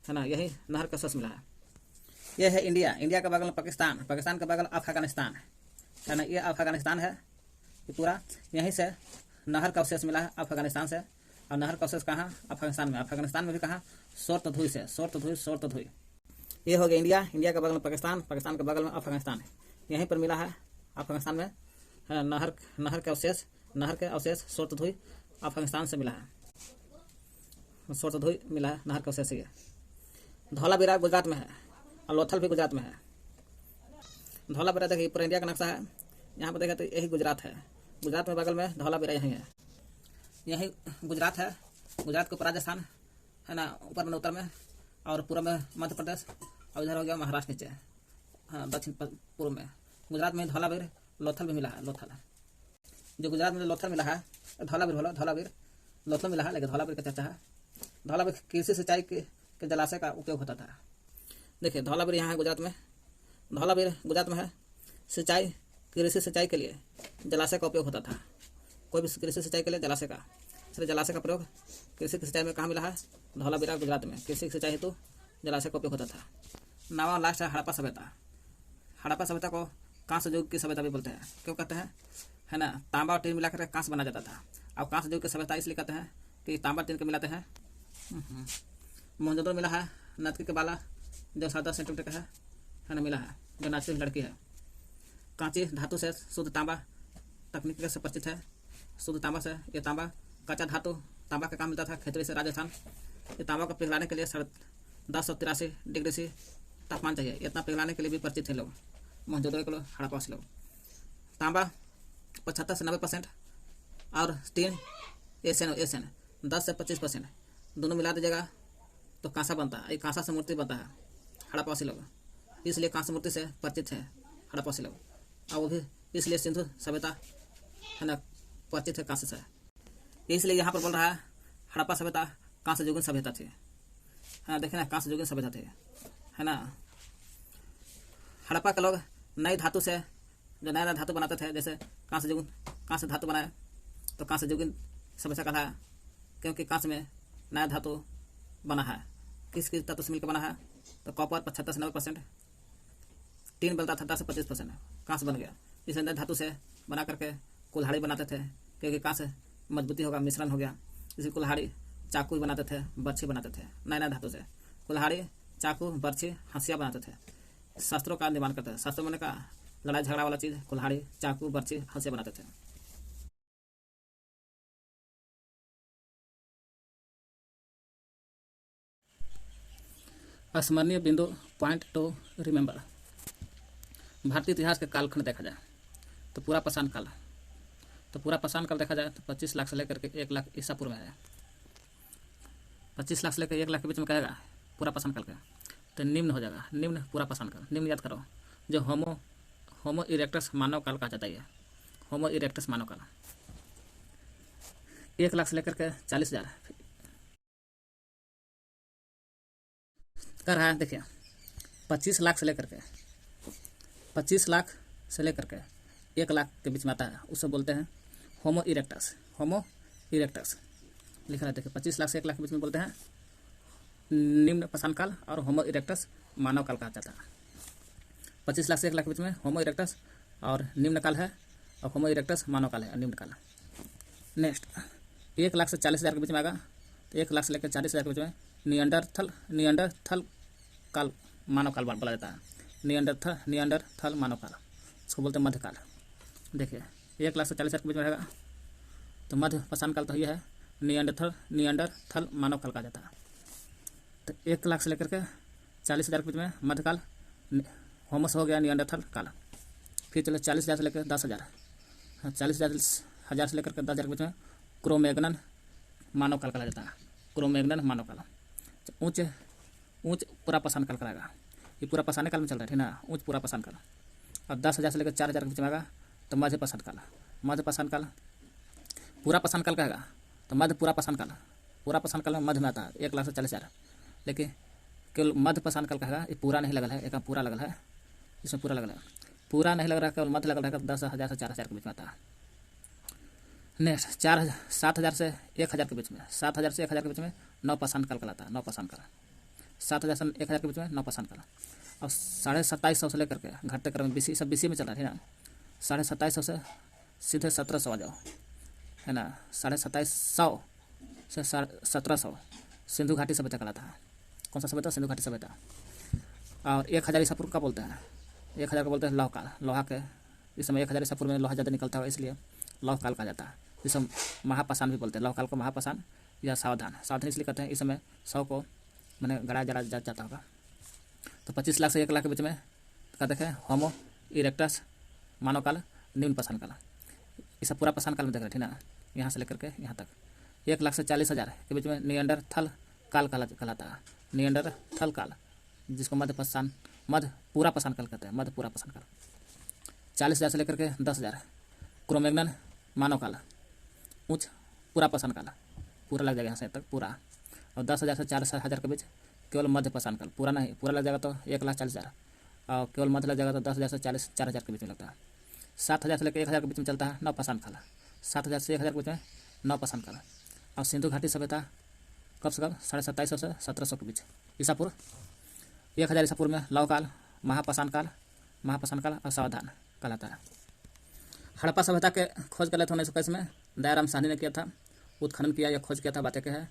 है ना, यही नहर का शेष मिला है। यह है इंडिया, इंडिया के बगल में पाकिस्तान, पाकिस्तान के बगल अफगानिस्तान, है ना, ये अफगानिस्तान है ये पूरा। यहीं से नहर का अवशेष मिला है अफगानिस्तान से, और नहर का अवशेष कहाँ, अफगानिस्तान में। अफगानिस्तान में भी कहाँ, सोर्ट धुई से, सोर्ट धुई। ये हो गया इंडिया, इंडिया के बगल में पाकिस्तान, पाकिस्तान के बगल में अफगानिस्तान, यहीं पर मिला है अफगानिस्तान में, है नहर के अवशेष सोर्ट धुई अफगानिस्तान से मिला है, सोर्ट धुई मिला है नहर के अवशेष से। धौलावीरा गुजरात में है और लोथल भी गुजरात में है। धौलावीरा देखिए पूरा इंडिया का नक्शा है, यहाँ पर देखें तो यही गुजरात है, गुजरात में बगल में धौलावीरा यहीं है, यही गुजरात है। गुजरात के ऊपर राजस्थान, है ना, ऊपर में उत्तर में, और पूर्व में मध्य प्रदेश, और इधर हो गया महाराष्ट्र नीचे, हाँ, दक्षिण पूर्व में। गुजरात में धौलावीर लोथल भी मिला है, लोथल जो गुजरात में लोथल मिला है, धौलावीर लोथल मिला है, लेकिन धौलावीर का चर्चा है। धौलावीर कृषि सिंचाई के जलाशय का उपयोग होता था। देखिए धौलावीर यहाँ है गुजरात में, धौलावीर गुजरात में है। सिंचाई, कृषि सिंचाई के लिए जलाशय का उपयोग होता था। कोई भी कृषि सिंचाई के लिए जलाशय का, इसलिए जलाशय का प्रयोग कृषि सिंचाई में कहाँ मिला है, धौलावीरा गुजरात में कृषि सिंचाई हेतु जलाशय का उपयोग होता था। नावा लास्ट है हड़प्पा सभ्यता। हड़प्पा सभ्यता को कांस्य युग की सभ्यता भी बोलते हैं। क्यों कहते हैं, है ना, तांबा और टीन मिलाकर कांस्य बना जाता था। अब कांस्य युग की सभ्यता इसलिए कहते हैं कि तांबा टीन के मिलाते हैं। मोहनजोदड़ो मिला है नर्तकी के बाला जो 7-10 सेंटीमीटर का है ना, मिला है, जो नाचती हुई लड़की है। कांची धातु से शुद्ध तांबा तकनीक से परिचित है। शुद्ध तांबा से, ये तांबा कच्चा धातु तांबा का काम मिलता था खेतड़ी से राजस्थान। ये तांबा को पिघलाने के लिए 1083 डिग्री से तापमान चाहिए, इतना पिघलाने के लिए भी परिचित है लोग, मोहनजोदड़ो के लोग, हड़प्पावासी लोग। तांबा 75 से 90% और टीन एशियन 10 से 25%, दोनों मिला दीजिएगा तो कांसा बनता है। ये कांसा से मूर्ति बनता है हड़प्पावासी लोग, इसलिए कांसा मूर्ति से परिचित है हड़प्पावासी लोग। और वो भी इसलिए सिंधु सभ्यता, है ना, परिचित है कांसे से। इसलिए यहाँ पर बोल रहा है हड़प्पा सभ्यता कांस्य युगीन सभ्यता थी, हाँ, देखे ना, कांस्य युगीन सभ्यता थी, है ना। हड़प्पा के लोग नई धातु से जो नया धातु बनाते थे, जैसे कांस्य धातु बनाए तो कांस्य युगीन सभ्यता कहलाया, क्योंकि कांस्य में नया धातु बना है। किस तत्व से मिलकर बना है, तो कॉपर 75 से 90%, टीन बनता था 10 से 25%, कांस्य बन गया। इस नए धातु से बना करके कुल्हाड़ी बनाते थे, क्योंकि कांस्य मजबूती होगा, मिश्रण हो गया। इसी कुल्हाड़ी, चाकू बनाते थे, बर्छी बनाते थे, नया धातु से कुल्हाड़ी, चाकू, बर्छी, हंसिया बनाते थे। शस्त्रों का निर्माण करते थे। शस्त्र मैंने कहा लड़ाई झगड़ा वाला चीज, कुल्हाड़ी, चाकू, बर्छी, हंसिया बनाते थे। स्मरणीय बिंदु पॉइंट टू रिमेंबर। भारतीय इतिहास के कालखंड देखा जाए तो पूरा पाषाण काल, देखा जाए तो 25 लाख से लेकर के 1 लाख ईसा पूर्व में है। 25 लाख से लेकर 1 लाख के बीच में कहेगा पूरा पाषाण काल का, तो निम्न हो जाएगा। निम्न पूरा पाषाण काल, निम्न याद करो, जो होमो इरेक्टस मानव काल कहा जाता है। होमो इरेक्टस मानव काल 1 लाख से लेकर के 40,000 कर रहा है। देखिए 25 लाख से लेकर के 1 लाख के बीच में आता है, उससे बोलते हैं होमो इरेक्टस। होमो इरेक्टस लिखा है, देखिए 25 लाख से 1 लाख के बीच में बोलते हैं निम्न पाषाण काल, और होमो इरेक्टस मानव काल कहा जाता है। 25 लाख से 1 लाख के बीच में होमो इरेक्टस और निम्न काल है, और होमो इरेक्टस मानव काल है और निम्न काल। नेक्स्ट 1 लाख से 40,000 के बीच में आएगा, तो 1 लाख से लेकर 40,000 के बीच में नियंडरथल काल मानव काल बोला जाता है। नियंडरथल मानव काल, इसको बोलते हैं मध्यकाल। देखिए 1 लाख से 40,000 के बीच में रहेगा, तो मध्य पाषाण काल तो ये है, नियंडरथल मानव काल कहा जाता है। तो 1 लाख से लेकर के 40,000 के बीच में मध्यकाल होमस हो गया नियंडरथल काल। फिर चलो 40,000 से लेकर 10,000, 40,000 से लेकर के 10,000 के बीच में क्रोमैग्नन मानव काल कहा जाता है। क्रोमैग्नन मानव काल ऊंच पूरा पाषाण काल कराएगा। ये पूरा पाषाण काल में चल रहा है, ठीक ना, ऊंच पूरा पाषाण काल। और 10,000 से लेकर 4,000 के बीच में आएगा तो मध्य पाषाण काल। मध्य पाषाण काल पूरा पाषाण काल कहेगा तो मध्य पूरा पाषाण काल, पूरा पाषाण काल में मध्य में आता है 1 लाख से 40,000। लेकिन केवल मध्य पाषाण काल कहेगा, ये पूरा नहीं लगल है, एक पूरा लगल है, इसमें पूरा लगल है, पूरा नहीं लग रहा है, केवल मध्य लगल रहेगा। 10,000 से 4,000 के बीच में आता है। नेक्स्ट 7,000 से 1,000 के बीच में, 7,000 से 1,000 के बीच में नौ पाषाण काल कहलाता है। नौ पाषाण काल 7,000 से 1,000 के बीच में नौ पाषाण काल। और 27,500 से लेकर के घटते क्रम में सब बीसी में चल रहा है ना। 27,500 से सीधे 1,700 आ जाओ, है ना। 27,500 से 1,700 सिंधु घाटी सभ्यता कहलाता है। कौन सा सभ्यता? सिंधु घाटी सभ्यता। और 1,000 ईसा पूर्व का बोलते हैं, 1,000 को बोलते हैं लौह काल। लोहा के इस समय 1,000 ईसा पूर्व में लोहा ज़्यादा निकलता है, इसलिए लौह काल कहा जाता है। इस समय महापाषाण भी बोलते हैं, लौह काल को महापाषाण या सावधान इसलिए कहते हैं। इस समय 100 को मैंने गड़ा जला जाता होगा। तो 25 लाख से 1 लाख के बीच में का देखें होमो इरेक्टस मानव काल, निम्न पाषाण काल। इस पूरा पाषाण काल में देख रहे थे ना, यहाँ से लेकर के यहाँ तक। 1 लाख से 40,000 के बीच में नियंडरथल काल कहलाता है। नियंडरथल काल, जिसको मध्य पूरा पाषाण काल कहते हैं, मध्य पूरा पाषाण काल। 40,000 से लेकर के 10,000 क्रोमैग्नन मानव काल, उच्च पूरा पाषाण काल, पूरा लग जाएगा यहाँ से तक पूरा। और 10,000 से 4,000 के बीच केवल मध्य पाषाण काल, पूरा नहीं, पूरा लग जाएगा तो 1,40,000, और केवल मध्य लग जाएगा तो 10,000 से 4,000 के बीच में लगता है। 7,000 से लेकर 1,000 के बीच में चलता है नौ पाषाण काल। 7,000 से 1,000 के बीच में नौ पाषाण काल। और सिंधु घाटी सभ्यता कब से कब? 27,500 से 1,700 के बीच ईसा पूर्व। 1,000 ईसा पूर्व में लौह काल, महापाषाण काल और सावधान कहलाता है। हड़प्पा सभ्यता के खोज कर लेते 1921 में दयाराम साहनी ने किया था, उत्खनन किया या खोज किया था, बातें के है।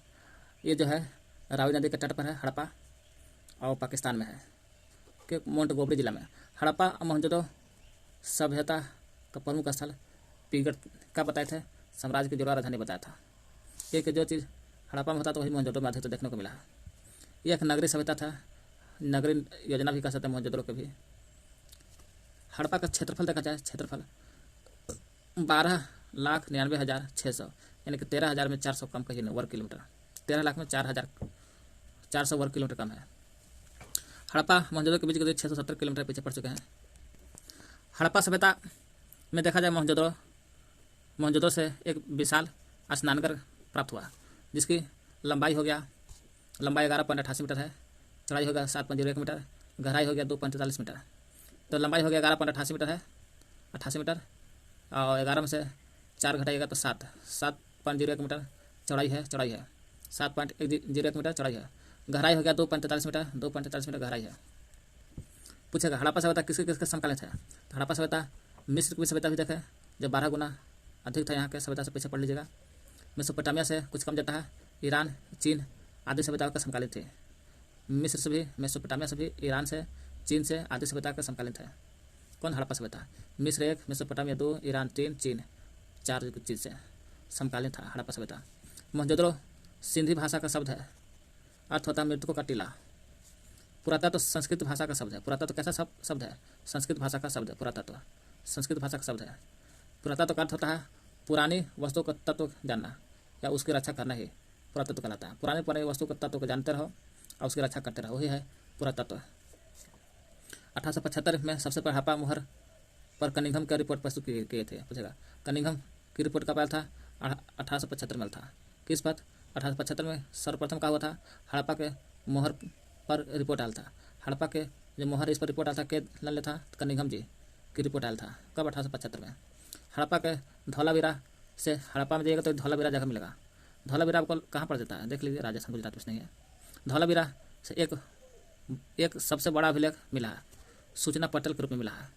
ये जो है रावी नदी के तट पर है हड़प्पा, और पाकिस्तान में है कि मोंटगोमरी जिला में। हड़प्पा और मोहनजोदड़ो सभ्यता का प्रमुख स्थल पीगढ़ का बताए थे, साम्राज्य की जुड़वा राजधानी बताया था। एक जो चीज़ हड़प्पा में होता तो वही मोहनजोदड़ो में अधिकतर देखने को मिला है। यह एक नगरीय सभ्यता था, नगरीय योजना भी कह सकते हैं मोहनजोदड़ो के भी। हड़प्पा का क्षेत्रफल देखा जाए, क्षेत्रफल 12,99,600 यानी कि 13,000 में 400 कम कहिए वर्ग किलोमीटर। 13 लाख में 400 वर्ग किलोमीटर कम है। हड़प्पा मोहनजोदड़ो के बीच करीब 670 किलोमीटर पीछे पड़ चुके हैं। हड़प्पा सभ्यता में देखा जाए मोहनजोदड़ो से एक विशाल स्नानघर प्राप्त हुआ, जिसकी लंबाई 11.88 मीटर है, चौड़ाई हो गया 7.01 मीटर, गहराई हो गया 2.43 मीटर। तो लंबाई हो गया 11.88 मीटर है, 88 मीटर, और 11 में से 4 घटाइएगा तो 7.01 मीटर चौड़ाई है 7.01 मीटर चौड़ाई है। गहराई हो गया 2.43 मीटर, 2.43 मीटर गहराई है। पूछेगा हड़प्पा सभ्यता किसके समकालीन है? तो हड़प्पा सभ्यता मिस्र की सभ्यता भी देखे, जब 12 गुना अधिक था यहाँ के सभ्यता से, पीछे पढ़ लीजिएगा। मेसोपोटामिया से कुछ कम जाता है, ईरान, चीन आदि सभ्यताओं का समकालीन थे। मिस्र से भी, मेसोपोटामिया से भी, ईरान से, चीन से आदि सभ्यता का समकालीन थे। कौन? हड़प्पा सभ्यता। मिस्र 1, मेसोपोटामिया 2, ईरान 3, चीन 4 चीज़ से समकालीन था हड़प्पा सभ्यता। मोहनजोदड़ो सिंधी भाषा का शब्द है, अर्थ होता है मृतकों का टीला। पुरातत्व संस्कृत भाषा का शब्द है। पुरातत्व कैसा शब्द है? संस्कृत भाषा का शब्द है पुरातत्व, संस्कृत भाषा का शब्द है। पुरातत्व का अर्थ होता है पुरानी वस्तु का तत्व जानना या उसकी रक्षा करना ही पुरातत्व कहलाता है। पुरानी वस्तु के तत्व को जानते रहो और उसकी रक्षा करते रहो, वही है पुरातत्व। 1875 में सबसे पहले हड़प्पा मुहर पर कनिंघम की रिपोर्ट प्रस्तुत किए थे? पूछेगा। कनिंघम की रिपोर्ट कब आया था? 1875 में था। किस पर? 1875 में सर्वप्रथम क्या हुआ था? हड़प्पा के मोहर पर रिपोर्ट आया था। हड़प्पा के जो मोहर इस पर रिपोर्ट आया था के लल्ले था? कनिंघम जी की रिपोर्ट आया था। कब? 1875 में। हड़प्पा के धौलावीरा से, हड़प्पा में जाइएगा तो धौलावीरा जगह मिलेगा। धौलावीरा आपको कहाँ पड़ जाता है? देख लीजिए, राजस्थान गुजरात में नहीं है। धौलावीरा से एक सबसे बड़ा अभिलेख मिला है, सूचना पटल के रूप में मिला है।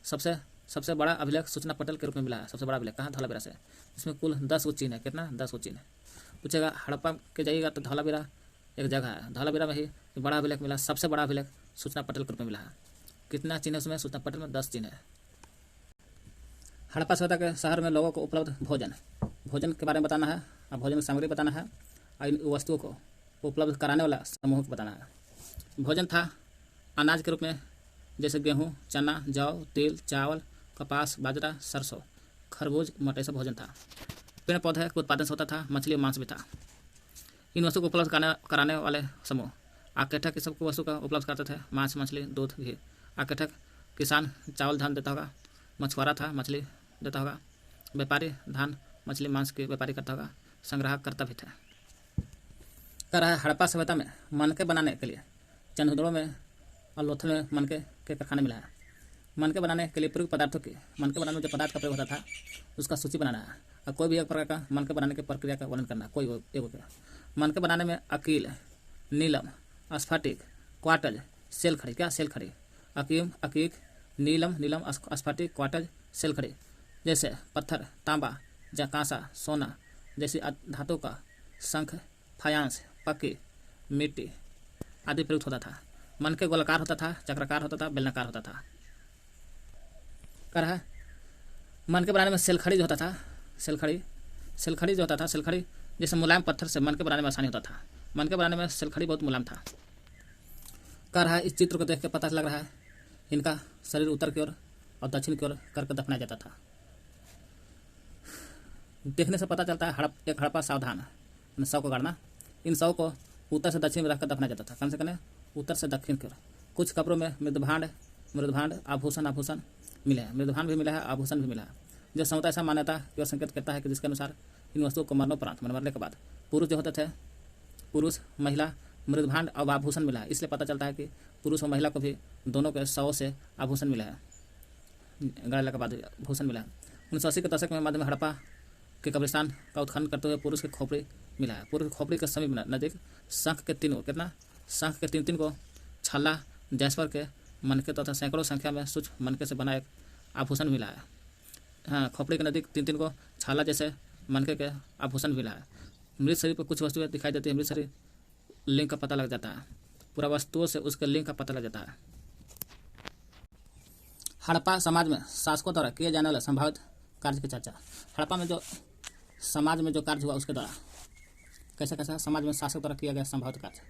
सबसे बड़ा अभिलेख सूचना पटल के रूप में मिला है। सबसे बड़ा अभिलेख कहाँ? धौलावीरा से। इसमें कुल 10 चिन्ह है। कितना? 10 चिन्ह है। पूछेगा हड़प्पा के जाइएगा तो धौलावीरा एक जगह है, धौलावीरा में ही बड़ा अभिलेख मिला। सबसे बड़ा अभिलेख सूचना पटल के रूप में मिला है। कितना चिन्ह है उसमें? सूचना पटल में 10 चिन्ह है। हड़प्पा सभ्यता के शहर में लोगों को उपलब्ध भोजन के बारे में बताना है, और भोजन की सामग्री बताना है, और इन वस्तुओं को उपलब्ध कराने वाला समूह को बताना है। भोजन था अनाज के रूप में, जैसे गेहूँ, चना, जौ, तिल, चावल, कपास, बाजरा, सरसों, खरबूज, मटर, सब भोजन था। पेड़ पौधे का उत्पादन होता था। मछली और मांस भी था। इन वस्तु को उपलब्ध कराने वाले समूह। आकेठक इस सब वस्तु का उपलब्ध करते थे। मांस, मछली, दूध, घी। आकेठक किसान चावल धान देता होगा। मछुआरा था, मछली देता होगा। व्यापारी धान, मछली, मांस के व्यापारी करता होगा। संग्राहक करता भी था। कर रहा है हड़प्पा सभ्यता में मनके बनाने के लिए चंदुड़ों में और लोथल में मनके के कारखाने मिला है। मनके बनाने के लिए प्रयुक्त पदार्थों की, मनके बनाने में जो पदार्थ का प्रयोग होता था उसका सूची बनाना है, और कोई भी एक प्रकार का मनके बनाने की प्रक्रिया का वर्णन करना है। कोई एक मनके बनाने में अकील, नीलम, स्फटिक, क्वार्टज, सेल खड़ी। क्या? सेल खड़ी। अकीम, अकीक, नीलम, स्फटिक, क्वार्टज, सेल खड़ी। जैसे पत्थर, तांबा, कांसा, सोना जैसी धातु का शंख, फायांस, पक्की, मिट्टी आदि प्रयुक्त होता था। मनके गोलाकार होता था, चक्राकार होता था, बेलनाकार होता था। कर रहा है मनके बनाने में सेलखड़ी जो होता था, सेलखड़ी जो होता था, सेलखड़ी जैसे मुलायम पत्थर से मनके बनाने में आसानी होता था। मनके बनाने में सेलखड़ी बहुत मुलायम था। कर रहा है इस चित्र को देख के पता लग रहा है इनका शरीर उत्तर की ओर और दक्षिण की ओर करके दफनाया जाता था। देखने से पता चलता है एक हड़प्पा सावधान शव को गाड़ना। इन शव को उत्तर से दक्षिण में रखकर दफनाया जाता था। कम से कम उत्तर से दक्षिण की ओर। कुछ कब्रों में मृदभांड आभूषण मिले हैं। मृदभांड भी मिला है, आभूषण भी मिला है। जो समुदाय ऐसा मान्यता की ओर संकेत करता है कि जिसके अनुसार इन वस्तुओं को मरणोपरांत मरने के बाद पुरुष जो होते थे, पुरुष महिला मृदभांड और आभूषण मिला है। इसलिए पता चलता है कि पुरुष और महिला को भी दोनों के शव से आभूषण मिला है, गाड़ने के बाद आभूषण मिला है। 1980 के दशक में मध्य में हड़प्पा के कब्रिस्तान का उत्खनन करते हुए पुरुष की खोपड़ी मिला है। पुरुष की खोपड़ी के समीप नजदीक शंख के 3 कितना? शंख के 3 को छल्ला, जैस्पर के मनके तथा सैकड़ों संख्या में सूक्ष्म मनके से बना एक आभूषण मिला है। हाँ, खोपड़ी के नजदीक 3 को छाला जैसे मनके के आभूषण मिला है। मृत शरीर पर कुछ वस्तुएं दिखाई देती है। मृत शरीर लिंग का पता लग जाता है। पूरा वस्तुओं से उसके लिंग का पता लग जाता है। हड़प्पा समाज में शासकों द्वारा किए जाने वाले संभावित कार्य की चर्चा। हड़प्पा में जो समाज में जो कार्य हुआ उसके द्वारा कैसा कैसा समाज में शासक द्वारा किया गया संभावित कार्य।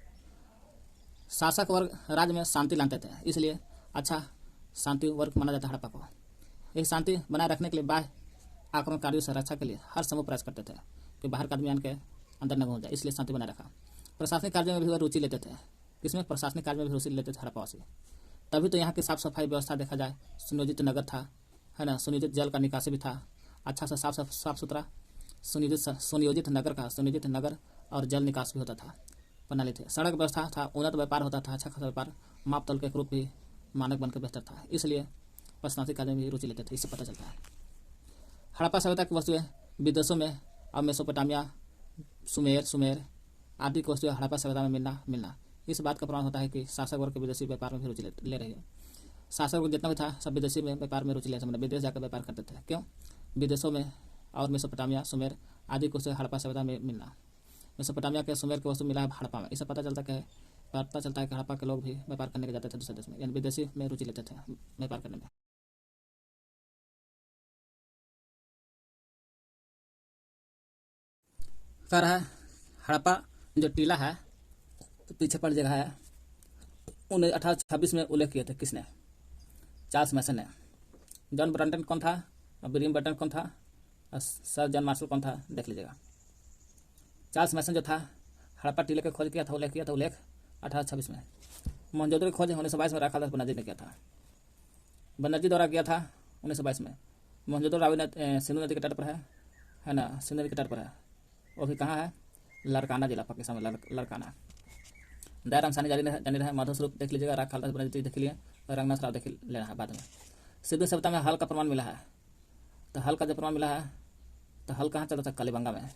शासक वर्ग राज्य में शांति लाते थे, इसलिए अच्छा शांति वर्ग माना जाता है हड़प्पा को। यही शांति बनाए रखने के लिए बाह्य आक्रमणकारियों से रक्षा के लिए हर समूह प्रयास करते थे कि बाहर का आदमी आन के अंदर न घुस जाए, इसलिए शांति बनाए रखा। प्रशासनिक कार्यों में भी वह रुचि लेते थे। किसमें? प्रशासनिक कार्य में भी रुचि लेते थे हड़प्पावासी। तभी तो यहाँ की साफ सफाई व्यवस्था देखा जाए, सुनियोजित नगर था, है ना, सुनियोजित जल का निकासी भी था, अच्छा सा साफ सुथरा सुनियोजित नगर और जल निकास भी होता था, प्रणाली थे। सड़क व्यवस्था था, उन्नत व्यापार होता था, अच्छा खासा व्यापार, माप तौल के रूप भी मानक बनकर बेहतर था, इसलिए प्रशासनिक कार्य में भी रुचि लेते थे। इससे पता चलता है हड़प्पा सभ्यता की वस्तुएं विदेशों में और मेसोपोटामिया, सुमेर आदि की वस्तुएं हड़प्पा सभ्यता में मिलना इस बात का प्रमाण होता है कि शासक वर्ग के विदेशी व्यापार में भी रुचि ले रही है। शासक वर्ग जितना भी था सब विदेशी में व्यापार में रुचि ले, विदेश जाकर व्यापार करते थे। क्यों? विदेशों में और मेसोपोटामिया, सुमेर आदि को हड़प्पा सभ्यता में मिलना। मेसोपोटामिया के सुमेर की वस्तु मिला है हड़प्पा में। इससे पता चलता है कि हड़प्पा के लोग भी व्यापार करने के जाते थे दूसरे देश में, यानी विदेशी में रुचि लेते थे व्यापार करने में। कह रहा है हड़प्पा जो टीला है तो पीछे पर जगह है, उन्हें 1826 में उल्लेख किए थे। किसने? चार्ल्स मैसन ने। जॉन ब्रंटन कौन था और विलियम बर्टन कौन था और सर जॉन मार्शल कौन था, देख लीजिएगा। चार्ल्स मैसन जो था हड़प्पा टीले की खोज किया था, उल्लेख 1826 में। मोहनजोदड़ो की खोज 1922 में राखादास बनर्जी ने किया था। बनर्जी द्वारा किया था 1922 में। मोहनजोदड़ो रावी सिंधु नदी के तट पर है ना, सिंधु नदी के तट पर है। वो भी कहाँ है? लड़काना जिला पाकिस्तान में, लड़काना। दयाराम साहनी जानी रहे, माधव स्वरूप देख लीजिएगा, राग खालदास बनर्जी देख लिए, और रंगनाथ राव देख लेना है बाद में। सिंधु सभ्यता में हल का प्रमाण मिला है, तो हल का जो प्रमाण मिला है, तो हल कहाँ चलता था? कालीबंगा में।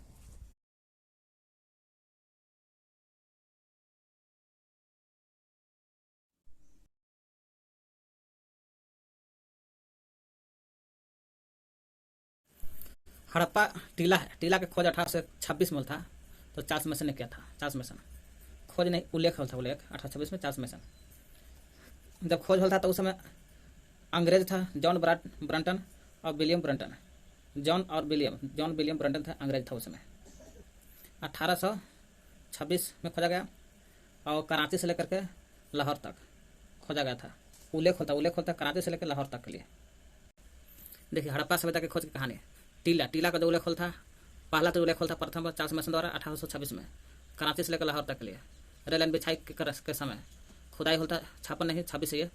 हड़प्पा टीला है, टीला के खोज 1826 में था, तो चार्ल्स मेसन ने किया था। चार्ल्स मेसन खोज नहीं, उल्लेख था, उल्लेख 1826 में चार्ल्स मेसन। जब खोज होता था तो उस समय अंग्रेज था जॉन ब्रंटन और William Brunton. John William Brunton था, अंग्रेज था उस समय। 1826 में खोजा गया और कराची से लेकर के लाहौर तक खोजा गया था। उल्लेख होता कराची से लेकर लाहौर तक के लिए। देखिए हड़प्पा सभ्यता की खोज की कहानी। टीला का जो उल्लेख था, पहला जो उल्लेख था प्रथम चार्ल्स मेसन द्वारा 1826 में, कराची से लेकर लाहौर तक के लिए। रेल लाइन बिछाई के समय खुदाई होता 56 नहीं 26 है।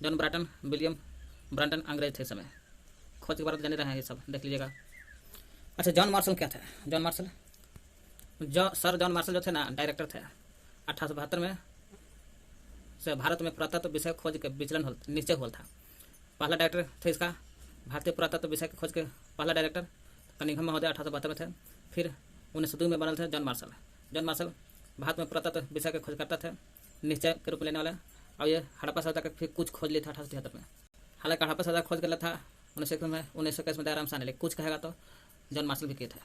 जॉन विलियम ब्रंटन अंग्रेज थे इस समय। खोज के बारे में जाने रहे हैं, ये सब देख लीजिएगा। अच्छा, जॉन मार्शल क्या थे? सर जॉन मार्शल जो थे ना, डायरेक्टर थे। 1872 में से भारत में पुरातत्व विषय खोज के विचलन निश्चय हुआ था। पहला डायरेक्टर थे इसका, भारतीय पुरातत्व विषय के खोज के पहला डायरेक्टर कनिंघम महोदय 1872 में थे। फिर 1902 में बनल थे जॉन मार्शल भारत में पुरातत्व विषय के खोज करता थे, निश्चय के रूप लेने वाले। और ये हड़प्पा सभ्यता का फिर कुछ खोज लिया था 1873 में। हालांकि हड़प्पा सभ्यता खोज कर लिया था 1921 में दयाराम साहनी, लेकिन कुछ कहेगा तो जॉन मार्शल भी किए थे।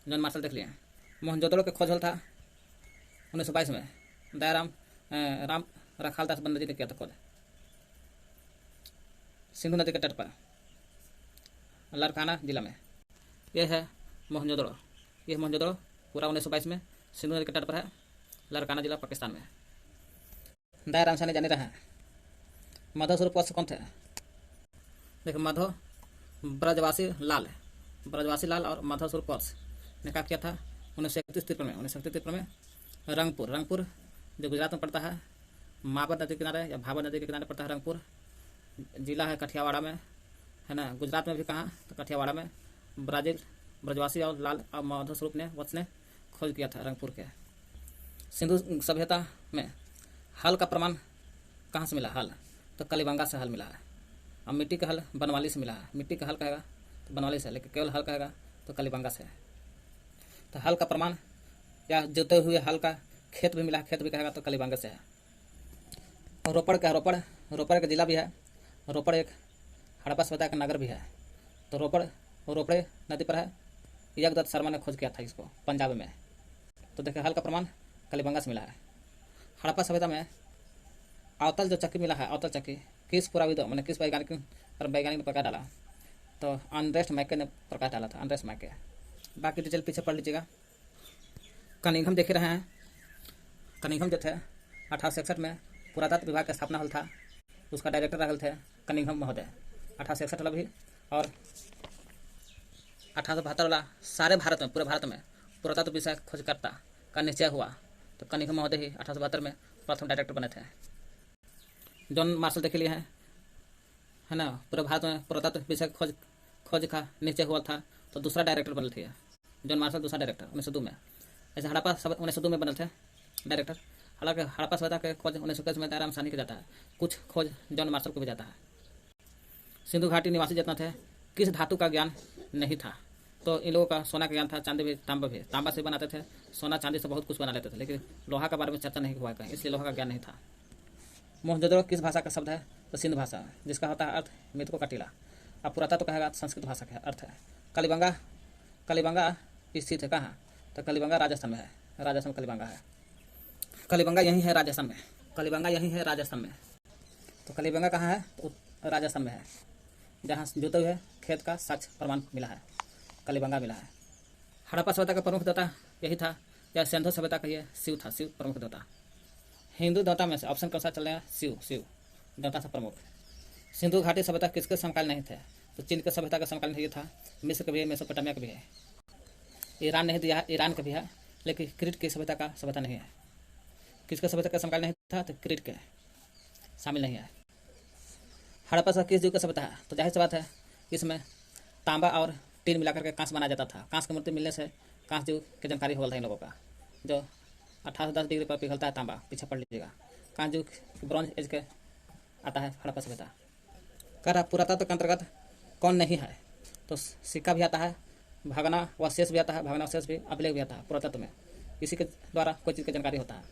जॉन मार्शल देख लिए। मोहनजोदड़ो के खोज था 1922 में, दयाराम राम रखालदास बनर्जी ने किया था खोज, सिंधु नदी के तट पर लड़काना जिला में। यह है मोहनजोदड़ो पूरा 1922 में सिंधु नदी के तट पर है, लड़काना जिला पाकिस्तान में। दयाराम साहनी जाने रहे हैं। माधव स्वरूप कौन थे? देखिए माधव ब्रजवासी लाल और माधव स्वरूप ने क्या किया था 1931-53 में रंगपुर जो गुजरात में पड़ता है, महाबत नदी के किनारे या भाबर नदी के किनारे पड़ता है। रंगपुर जिला है कठियावाड़ा में, है ना। गुजरात में भी कहाँ? तो कठियावाड़ा में। ब्रजवासी और लाल और माधव स्वरूप ने खोज किया था रंगपुर के। सिंधु सभ्यता में हल का प्रमाण कहाँ से मिला? हल तो कालीबंगा से हल मिला है। अब मिट्टी का हल बनवाली से मिला है। मिट्टी का हल कहेगा तो बनवाली से, लेकिन केवल हल कहेगा तो कालीबंगा से है। तो हल का प्रमाण या जोते हुए हल का खेत भी मिला, खेत भी कहेगा तो कालीबंगा से है। और रोपड़ का जिला भी है। रोपड़ एक हड़प्पा सभ्यता का नगर भी है। तो रोपड़े नदी पर है। यज्ञदत्त शर्मा ने खोज किया था इसको पंजाब में। तो देखिए हल का प्रमाण कालीबंगा से मिला है। हड़प्पा सभ्यता में अवतल जो चक्की मिला है, अवतल चक्की किस पुराविदों मैंने किस वैज्ञानिक ने प्रकाश डाला? तो अनरेस्ट मैके ने प्रकाश डाला था, अनरेस्ट मैके। बाकी डिटेल पीछे पढ़ लीजिएगा। कनिंघम देख रहे हैं। कनिंघम जो थे 1861 में पुरातत्व विभाग का स्थापना हल था, उसका डायरेक्टर रहल थे कनिंघम महोदय 1861 वाला भी। और 1872 वाला सारे भारत में, पूरे भारत में पुरातत्व विषय खोजकर्ता का निश्चय हुआ तो कनिंघम महोदय ही 1872 में प्रथम डायरेक्टर बने थे। जॉन मार्शल देख लिए हैं, है ना। पूरे भारत में पुरातत्व विषय खोज का निश्चय हुआ था तो दूसरा डायरेक्टर बनल थे जॉन मार्शल, दूसरा डायरेक्टर 1902 में। ऐसे हड़प्पा 1902 में बनल थे डायरेक्टर। हालांकि हड़प्पा सभ्यता के खोज 1921 में दयाराम साहनी के जाता है, कुछ खोज जॉन मार्शल को भी जाता है। सिंधु घाटी निवासी जितना थे किस धातु का ज्ञान नहीं था? तो इन लोगों का सोना का ज्ञान था, चांदी भी, तांबा भी। तांबा से बनाते थे, सोना चांदी से बहुत कुछ बना लेते थे, लेकिन लोहा के बारे में चर्चा नहीं हुआ कहीं, इसलिए लोहा का ज्ञान नहीं था। मोहनजोदड़ो किस भाषा का शब्द है? तो सिंध भाषा, जिसका होता है अर्थ मृतकों का टीला। अब पुरातत्व कहेगा संस्कृत भाषा का अर्थ है। कलीबंगा स्थित है कहाँ? तो कलीबंगा राजस्थान में है। राजस्थान कलीबंगा है। कलीबंगा यही है राजस्थान में। तो कलीबंगा कहाँ है? तो राजस्थान में है, जहाँ जोते हुए खेत का साक्ष्य प्रमाण मिला है, कलीबंगा मिला है। हड़प्पा सभ्यता का प्रमुख देवता यही था, या सिंधु सभ्यता का ये शिव था, शिव प्रमुख देवता। हिंदू देवता में से ऑप्शन कौन सा चल रहा है? शिव देवता से प्रमुख। सिंधु घाटी सभ्यता किसके समकालीन नहीं थे? तो चीन के सभ्यता का समकालीन ये था। मिस्र का भी है, मेसोपोटामिया का भी है। ईरान नहीं दिया, ईरान का भी है, लेकिन क्रीट की सभ्यता का सभ्यता नहीं है। किसका सभ्यता का समकालीन नहीं था? तो क्रीट के शामिल नहीं है। हड़प्पा से किस युग का सभ्यता है? तो जाहिर सी बात है इसमें तांबा और टीन मिलाकर के कांस बनाया जाता था। कांस की मूर्ति मिलने से कांस युग की जानकारी हो गई था इन लोगों का। जो 1810 डिग्री पर पिघलता है तांबा, पीछे पढ़ लीजिएगा। कांस युग ब्रॉन्ज एज के आता है हड़प्पा सभ्यता। कह रहा पुरातत्व के अंतर्गत कौन नहीं है? तो सिक्का भी आता है, भग्नावशेष भी आता है, भग्नावशेष भी अभिलेख भी आता है पुरातत्व में। इसी के द्वारा कोई चीज़ की जानकारी होता है।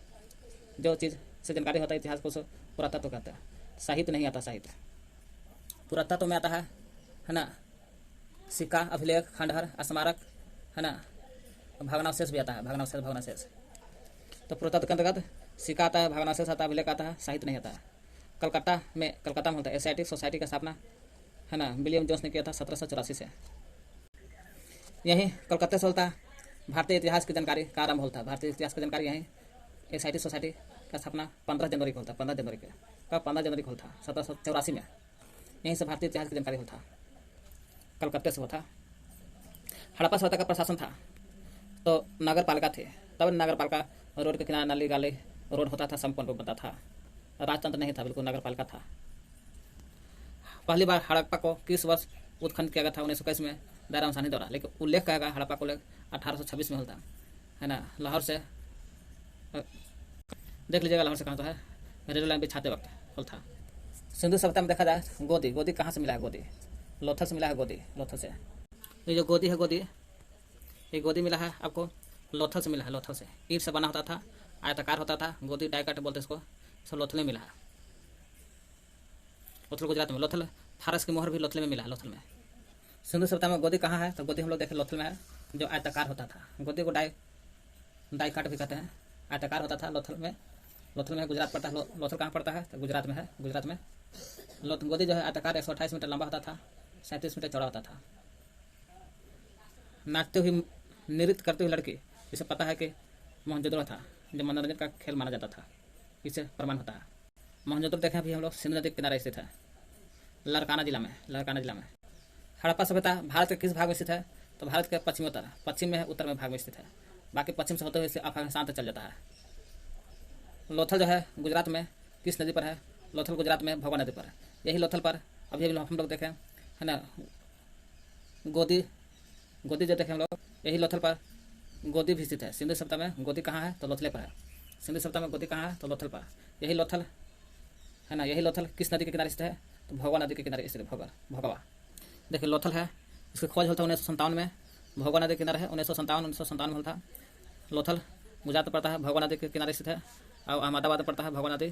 जो चीज़ से जानकारी होता है इतिहास को पुरातत्व कहते हैं। साहित्य नहीं आता। साहित्य पुरातत्व में आता है ना, सिक्का, अभिलेख, खंडहर, स्मारक, है ना, भग्नावशेष भी आता है। भग्नावशेष तो पुरातत्व के अंतर्गत सिक्का आता है, भग्नावशेष आता है, अभिलेख आता है, साहित्य नहीं आता है। कलकत्ता में होता है एशियाटिक सोसाइटी का स्थापना, है ना, विलियम जोन्स ने किया था 1784 से। यहीं कलकत्ता से होता भारतीय इतिहास की जानकारी का आरंभ होता है। भारतीय इतिहास की जानकारी यहीं एशियाटिक सोसाइटी का स्थापना 15 जनवरी को होता है। 15 जनवरी को होता 1784 में। यहीं से भारतीय इतिहास की जानकारी होता, कलकत्ते से होता। हड़प्पा सभ्यता का प्रशासन था तो नगर पालिका थे। तब नगर पालिका रोड के किनारे नाली गाली रोड होता था, संपूर्ण रूप बनता था। राजतंत्र नहीं था, बिल्कुल नगर पालिका था। पहली बार हड़प्पा को किस वर्ष उत्खनन किया गया था? 1921 में दायरा मसानी द्वारा। लेकिन उल्लेख कहेगा हड़प्पा को 1826 में होता है ना। लाहौर से देख लीजिएगा, लाहौर से कहाँ तो है, रेलवे लाइन बिछाते वक्त होता। सिंधु सभ्यता में देखा जाए गोदी कहाँ से मिला है? गोदी लोथल से मिला है। लोथल से ये जो गोदी है, ये गोदी मिला है आपको लोथल से मिला है। लोथल से ईंट से बना होता था, आयताकार होता था। गोदी डायकाट बोलते इसको। सब लोथल में मिला है। लोथल गुजरात में। लोथल फारस की मोहर भी लोथल में मिला है। लोथल में सिंधु सभ्यता में गोदी कहाँ है? तो गोदी हम लोग देखें लोथल में है, जो आयताकार होता था। गोदी को डायकाट भी कहते हैं। आयताकार होता था। लोथल में गुजरात पड़ता है। लोथल कहाँ पड़ता है? तो गुजरात में है। गुजरात में गोदी जो है आयताकार 128 मीटर लंबा होता था, 37 मीटर चौड़ा होता था। नाचते हुए नृत्य करती हुई लड़की, इसे पता है कि मोहनजोदड़ो था, जो मनोरंजन का खेल माना जाता था। इससे प्रमाण होता है। मोहनजोदड़ो देखें अभी हम लोग सिंधु नदी के किनारे स्थित है, लड़काना जिला में। हड़प्पा सभ्यता भारत के किस भाग में स्थित है? तो भारत के पश्चिम में है, उत्तर में भाग में स्थित है। बाकी पश्चिम से होते हुए इसलिए अफगानिस्तान तक चल जाता है। लोथल जो है गुजरात में किस नदी पर है? लोथल गुजरात में भगवा नदी पर है। यही लोथल पर अभी हम लोग देखें, है ना, गोदी जो देखें हम लोग, यही लोथल पर गोदी भी स्थित है। सिंधु सभ्यता में गोदी कहाँ है? तो लोथले पर है। सिंधु सभ्यता में गोदी कहाँ है? तो लोथल पर। यही लोथल, है ना, यही लोथल किस नदी के किनारे स्थित है? तो भगवा नदी के किनारे स्थित है। भगवा देखिए लोथल है। इसकी खोज होता है 1957 में। भगवा नदी के किनारे है। 1957 में होता। लोथल गुजरात पड़ता है, भगवा नदी के किनारे स्थित है। और अहमदाबाद पड़ता है, भगवा नदी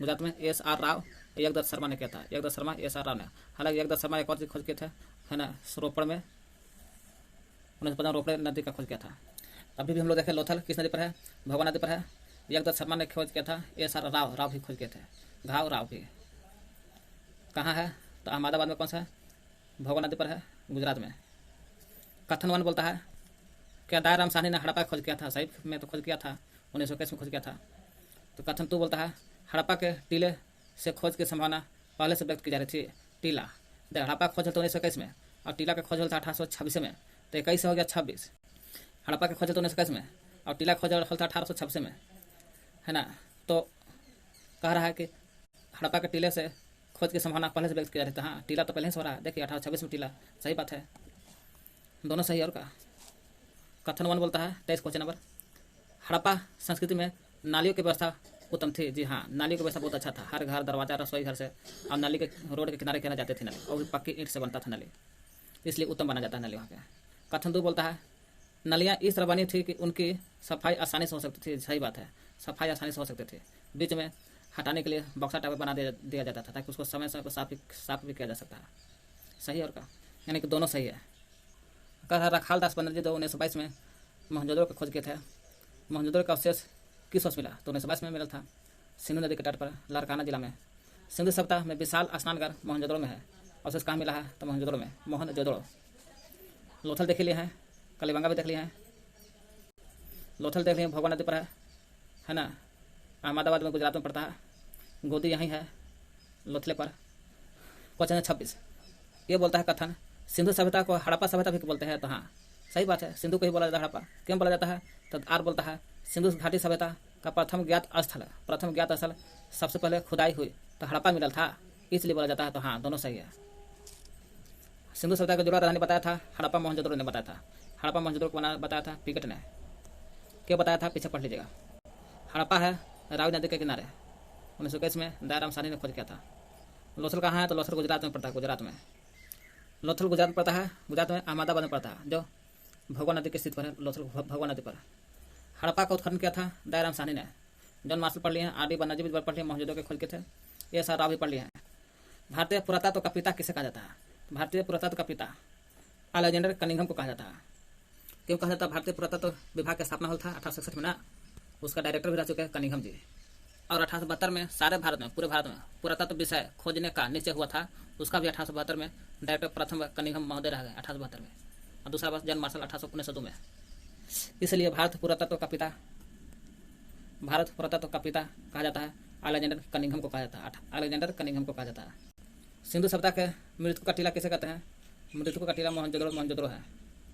गुजरात में। एस.आर. राव, एकदत्त शर्मा ने किया था। एकदत्त शर्मा, एस.आर. राव ने। हालांकि एकदत्त शर्मा एक और चीज खोज किए थे, है ना, रोपड़ में 1950 रोपड़ नदी का खोज किया था। अभी भी हम लोग देखें लोथल किस नदी पर है? भगवा नदी पर है। एकदत्त शर्मा ने खोज किया था। एस.आर. राव भी खोज किए थे। राव भी कहाँ है? तो अहमदाबाद में। कौन सा है? भगवा नदी पर है, गुजरात में। कथन 1 बोलता है क्या दायरा रामसानी ने हड़प्पा खोज किया था? सही में तो खोज किया था, 1921 में खोज किया था। तो कथन 2 बोलता है हड़प्पा के टीले से खोज की संभावना पहले से व्यक्त की जा रही थी। टीला हड़प्पा खोज होता 1921 में, और टीला का खोज होता 1826 में। तो 21 हो गया 26। हड़प्पा के खोज होता 1921 में, और टीला खोज होता 1826 में, है ना। तो कह रहा है कि हड़प्पा के टीले से खोज की संभावना पहले से व्यक्त की जा रही थी। हाँ, टीला तो पहले से हो रहा है। देखिए 1826 में टीला, सही बात है, दोनों सही। और का कथन 1 बोलता है 23 क्वेश्चन नंबर, हड़प्पा संस्कृति में नालियों की व्यवस्था उत्तम थी। जी हाँ, नालियों की व्यवस्था बहुत अच्छा था। हर घर, दरवाजा, रसोई घर से और नाली के रोड के किनारे कहना जाते थे नाली, और पक्की ईंट से बनता था नाली, इसलिए उत्तम माना जाता है नाली वहाँ पे। कथन 2 बोलता है नलियाँ इस तरह बनी थी कि उनकी सफाई आसानी से हो सकती थी। सही बात है, सफाई आसानी से हो सकती थी। बीच में हटाने के लिए बक्सा टाइप बना दिया जाता था, ताकि उसको समय समय पर साफ भी किया जा सकता है। सही और का, यानी कि दोनों सही है। कहा रखाल दास बनर्जी जो 1922 में मोहनजोदड़ो का खोज किए थे। मोहनजोदड़ो का अवशेष किस वर्ष मिला? तो 1922 में मिला था, सिंधु नदी के तट पर, लड़काना जिला में। सिंधु सभ्यता में विशाल स्नानघर मोहनजोदड़ो में है। अवशेष कहाँ मिला है? तो मोहनजोदड़ो में। मोहनजोदड़ो। लोथल देख लिए हैं, कलीबंगा भी देख लिए हैं। लोथल देख लिए, भगवा नदी पर है ना। अहमदाबाद में, गुजरात में पड़ता है। गोदी यहीं है, लोथले पर। क्वेश्चन 26 ये बोलता है कथन सिंधु सभ्यता को हड़प्पा सभ्यता भी बोलते हैं। तो हाँ, सही बात है, सिंधु को ही बोला जाता है हड़प्पा। क्यों बोला जाता है? तो आर बोलता है सिंधु घाटी सभ्यता का प्रथम ज्ञात स्थल सबसे पहले खुदाई हुई तो हड़प्पा मिलल था। इसलिए बोला जाता है। तो हाँ, दोनों सही है। सिंधु सभ्यता का जुड़ा राजधानी बताया था, हड़प्पा मोहनजोदड़ो ने बताया था। हड़प्पा मोहनजोदड़ो को बताया था पिकेट ने। क्यों बताया था, पीछे पढ़ लीजिएगा। हड़प्पा है रावी नदी के किनारे, 1921 में दयाराम साहनी ने खोज किया था। लोथल कहाँ है, तो लोथल गुजरात में पड़ता है, गुजरात में। लोथल गुजरात में पड़ता है, गुजरात में अहमदाबाद में पड़ता है, जो भगवा नदी की स्थिति पर है। लोथल भगवा नदी पर। हड़प्पा का उत्खनन किया था दयाराम साहनी ने। जॉन मार्शल पढ़ लिए हैं, आर डी बनर्जी भी पढ़ लिए, मोहनजोदड़ो के खोज के थे, ये सारा राव भी पढ़ लिए हैं। भारतीय पुरातत्व का पिता किसे कहा जाता है? भारतीय पुरातत्व का पिता अलेक्जेंडर कनिंघम को कहा जाता है। क्यों कहा जाता है? भारतीय पुरातत्व विभाग का स्थापना हुआ था 1867 में ना, उसका डायरेक्टर भी रह चुके हैं कनिंघम जी। और 1872 में सारे भारत में, पूरे भारत में पुरातत्व विषय खोजने का निश्चय हुआ था, उसका भी 1872 में डायरेक्टर प्रथम कनिंघम महोदय रह गए 1872 में, और दूसरा बस जॉन मार्शल 1819 में। इसलिए भारत पुरातत्व का पिता कहा जाता है, अलेक्जेंडर कनिंघम को कहा जाता है। अलेक्जेंडर कनिंघम को कहा जाता है। सिंधु सभ्यता के मृत्यु का टीला किसे कहते हैं? मृत्यु का टीला मोहनजोदड़ो है।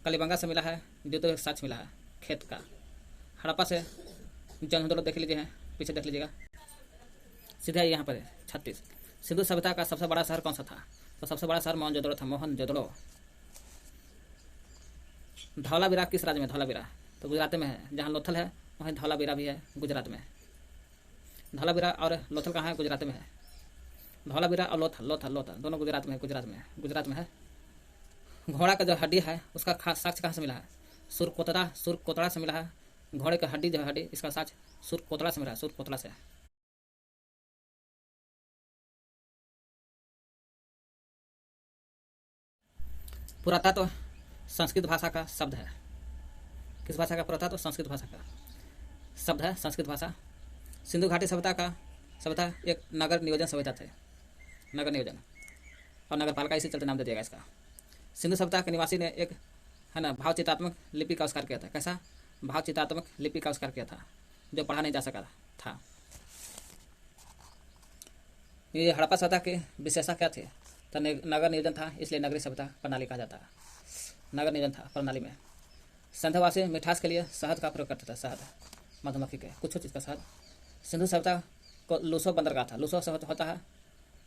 कलिबंगा से मिला है, द्वितीय साक्ष्य मिला है खेत का। हड़प्पा से जनहुदड़ो देख लीजिए, हैं पीछे देख लीजिएगा, सीधा यहाँ पर 36। सिंधु सभ्यता का सबसे बड़ा शहर कौन सा था? तो सबसे बड़ा शहर मोहनजोदड़ो था, मोहनजोदड़ो। धौलावीरा किस राज्य में? धौलावीरा तो गुजरात में है। जहाँ लोथल है वहीं धौलावीरा भी है, गुजरात में। धौलावीरा और लोथल कहाँ है? गुजरात में है। धौलावीरा और लोथल दोनों गुजरात में है। घोड़ा का जो हड्डी है उसका साक्ष्य कहाँ से मिला है? सुरकोतड़ा से मिला है। घोड़े का हड्डी जो है, हड्डी इसका साक्ष्य सुरकोतड़ा से मिला है, सुरकोतड़ा से। पुरातत्व संस्कृत भाषा का शब्द है। किस भाषा का पुरातत्व? संस्कृत भाषा का शब्द है, संस्कृत भाषा। सिंधु घाटी सभ्यता एक नगर नियोजन सभ्यता थे, नगर नियोजन और नगर पालिका, इसी चलते नाम दे दिया इसका। सिंधु सभ्यता के निवासी ने एक है ना भावचित्रात्मक लिपि का आविष्कार किया था। कैसा? भावचित्रात्मक लिपि का आविष्कार किया था, जो पढ़ा नहीं जा सका था। ये हड़प्पा सभ्यता की विशेषता क्या थी? तो नगर नियोजन था, इसलिए नगरीय सभ्यता प्रणाली कहा जाता है। नगर नियोजन था प्रणाली में। संधवासी मिठास के लिए शहद का प्रयोग करता था, शहद मधुमक्खी के, कुछ चीज़ का शहद। सिंधु सभ्यता को लूसो बंदरगाह था। लूसो से होता है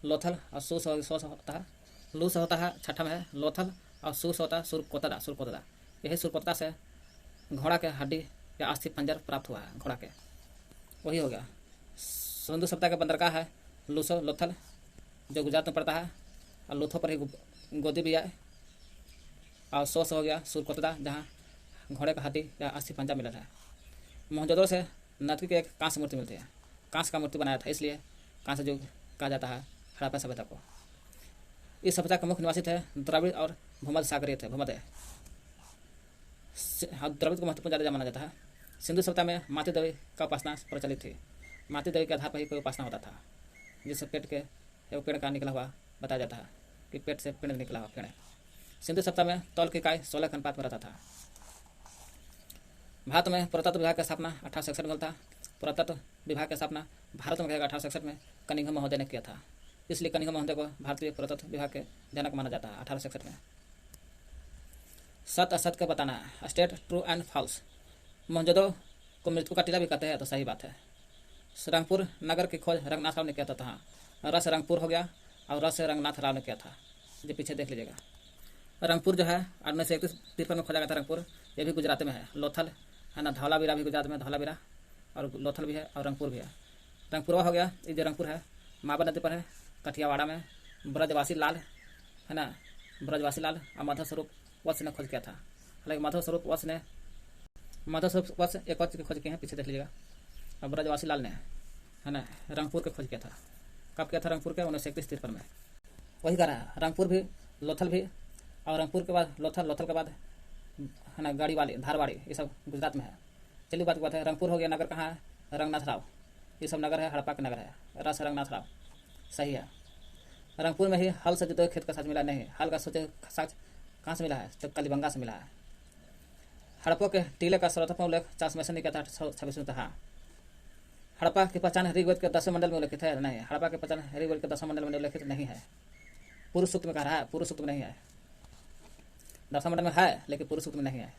लोथल, और सू होता है, लूस होता है छठा में है लोथल, और सूस होता है सुरकोतड़ा। यही सुरकोतड़ा से घोड़ा के हड्डी या अस्थि पंजर प्राप्त हुआ है, घोड़ा के, वही हो गया। सिंधु सभ्यता का बंदरगाह है लूसो, लोथल, जो गुजरात में पड़ता है, और लोथो पर ही गोदी भी है। और सोस हो गया सुरकोतड़ा, जहाँ घोड़े का हड्डी या अस्थि पंजा मिला है। मोहनजोदड़ो से नदी की एक कांस्य मूर्ति मिलती है, कांस्य का मूर्ति बनाया था, इसलिए कांस्य युग कहा जाता है हड़प्पा सभ्यता को। इस सभ्यता के मुख्य निवासी थे द्रविड़ और भूमध्य सागरीय थे, भूमध्य। द्रविड़ को महत्वपूर्ण ज़्यादा माना जाता है। सिंधु सभ्यता में मातृ देवी का उपासना प्रचलित थी। मातृ देवी के आधार पर ही कोई उपासना होता था, जिससे पेट के एक पेड़ का निकला हुआ बताया जाता है कि पेट से पेड़ निकला हुआ पेड़। सिंधु सभ्यता में तौल की इकाई 16 के अनुपात में रहता था। भारत में पुरातत्व विभाग की स्थापना 1861 में था। पुरातत्व विभाग की स्थापना भारत में 1861 में कनिंघम महोदय ने किया था, इसलिए कनिंघम महोदय को भारतीय पुरातत्व विभाग के जनक माना जाता है 1861 में। सत्य असत्य का बताना है, state true and false. Mohenjodaro को मृत्यु का टीला भी कहते हैं, तो सही बात है। रंगपुर नगर की खोज रंगनाथ राव ने किया था। हाँ, रस रंगपुर हो गया और रस रंगनाथ राव ने किया था, जो पीछे देख लीजिएगा। रंगपुर जो है 1953 में खोजा गया था रंगपुर, ये भी गुजरात में है। लोथल है ना, धौलावीरा भी गुजरात में, धौलावीरा और लोथल भी है, और रंगपुर भी है। रंगपुरवा हो गया, ये जो रंगपुर है माबा नदी पर है, कठियावाड़ा में। ब्रजवासी लाल है ना, ब्रजवासी लाल और माधव स्वरूप वत्स ने खोज किया था। हालांकि माधव स्वरूप वत्स एक और की खोज किए हैं, पीछे देख लीजिएगा। और ब्रजवासी लाल ने है ना रंगपुर के खोज किया था। कब किया था रंगपुर के? 1931-53 में। वही कह रहा है, रंगपुर भी, लोथल भी, और रंगपुर के बाद लोथल के बाद है ना गाड़ीवाली, धारवाड़ी, ये सब गुजरात में है। चलिए बात है, रंगपुर हो गया। नगर कहाँ है? रंगनाथ राव, ये सब नगर है, हड़प्पा के नगर है। रस रंगनाथ राव सही है। रंगपुर में ही हल से जुते खेत का साक्ष्य मिला नहीं, हल का सोचे साक्ष्य कहाँ से मिला है? तो कलिबंगा से मिला है। हड़प्पा के टीले का सर्वप्रथम उल्लेख चार्ल्स ने किया था 1826 में। हाँ, हड़प्पा की पहचान ऋग्वेद के 10वें मंडल में उल्लेखित है? नहीं, हड़प्पा की पहचान ऋग्वेद के 10वें मंडल में उल्लेखित नहीं है। पुरुष सूक्त में कह रहा है, पुरुष सूक्त में नहीं है। 10वें मंडल में है लेकिन पुरुष सूक्त में नहीं है।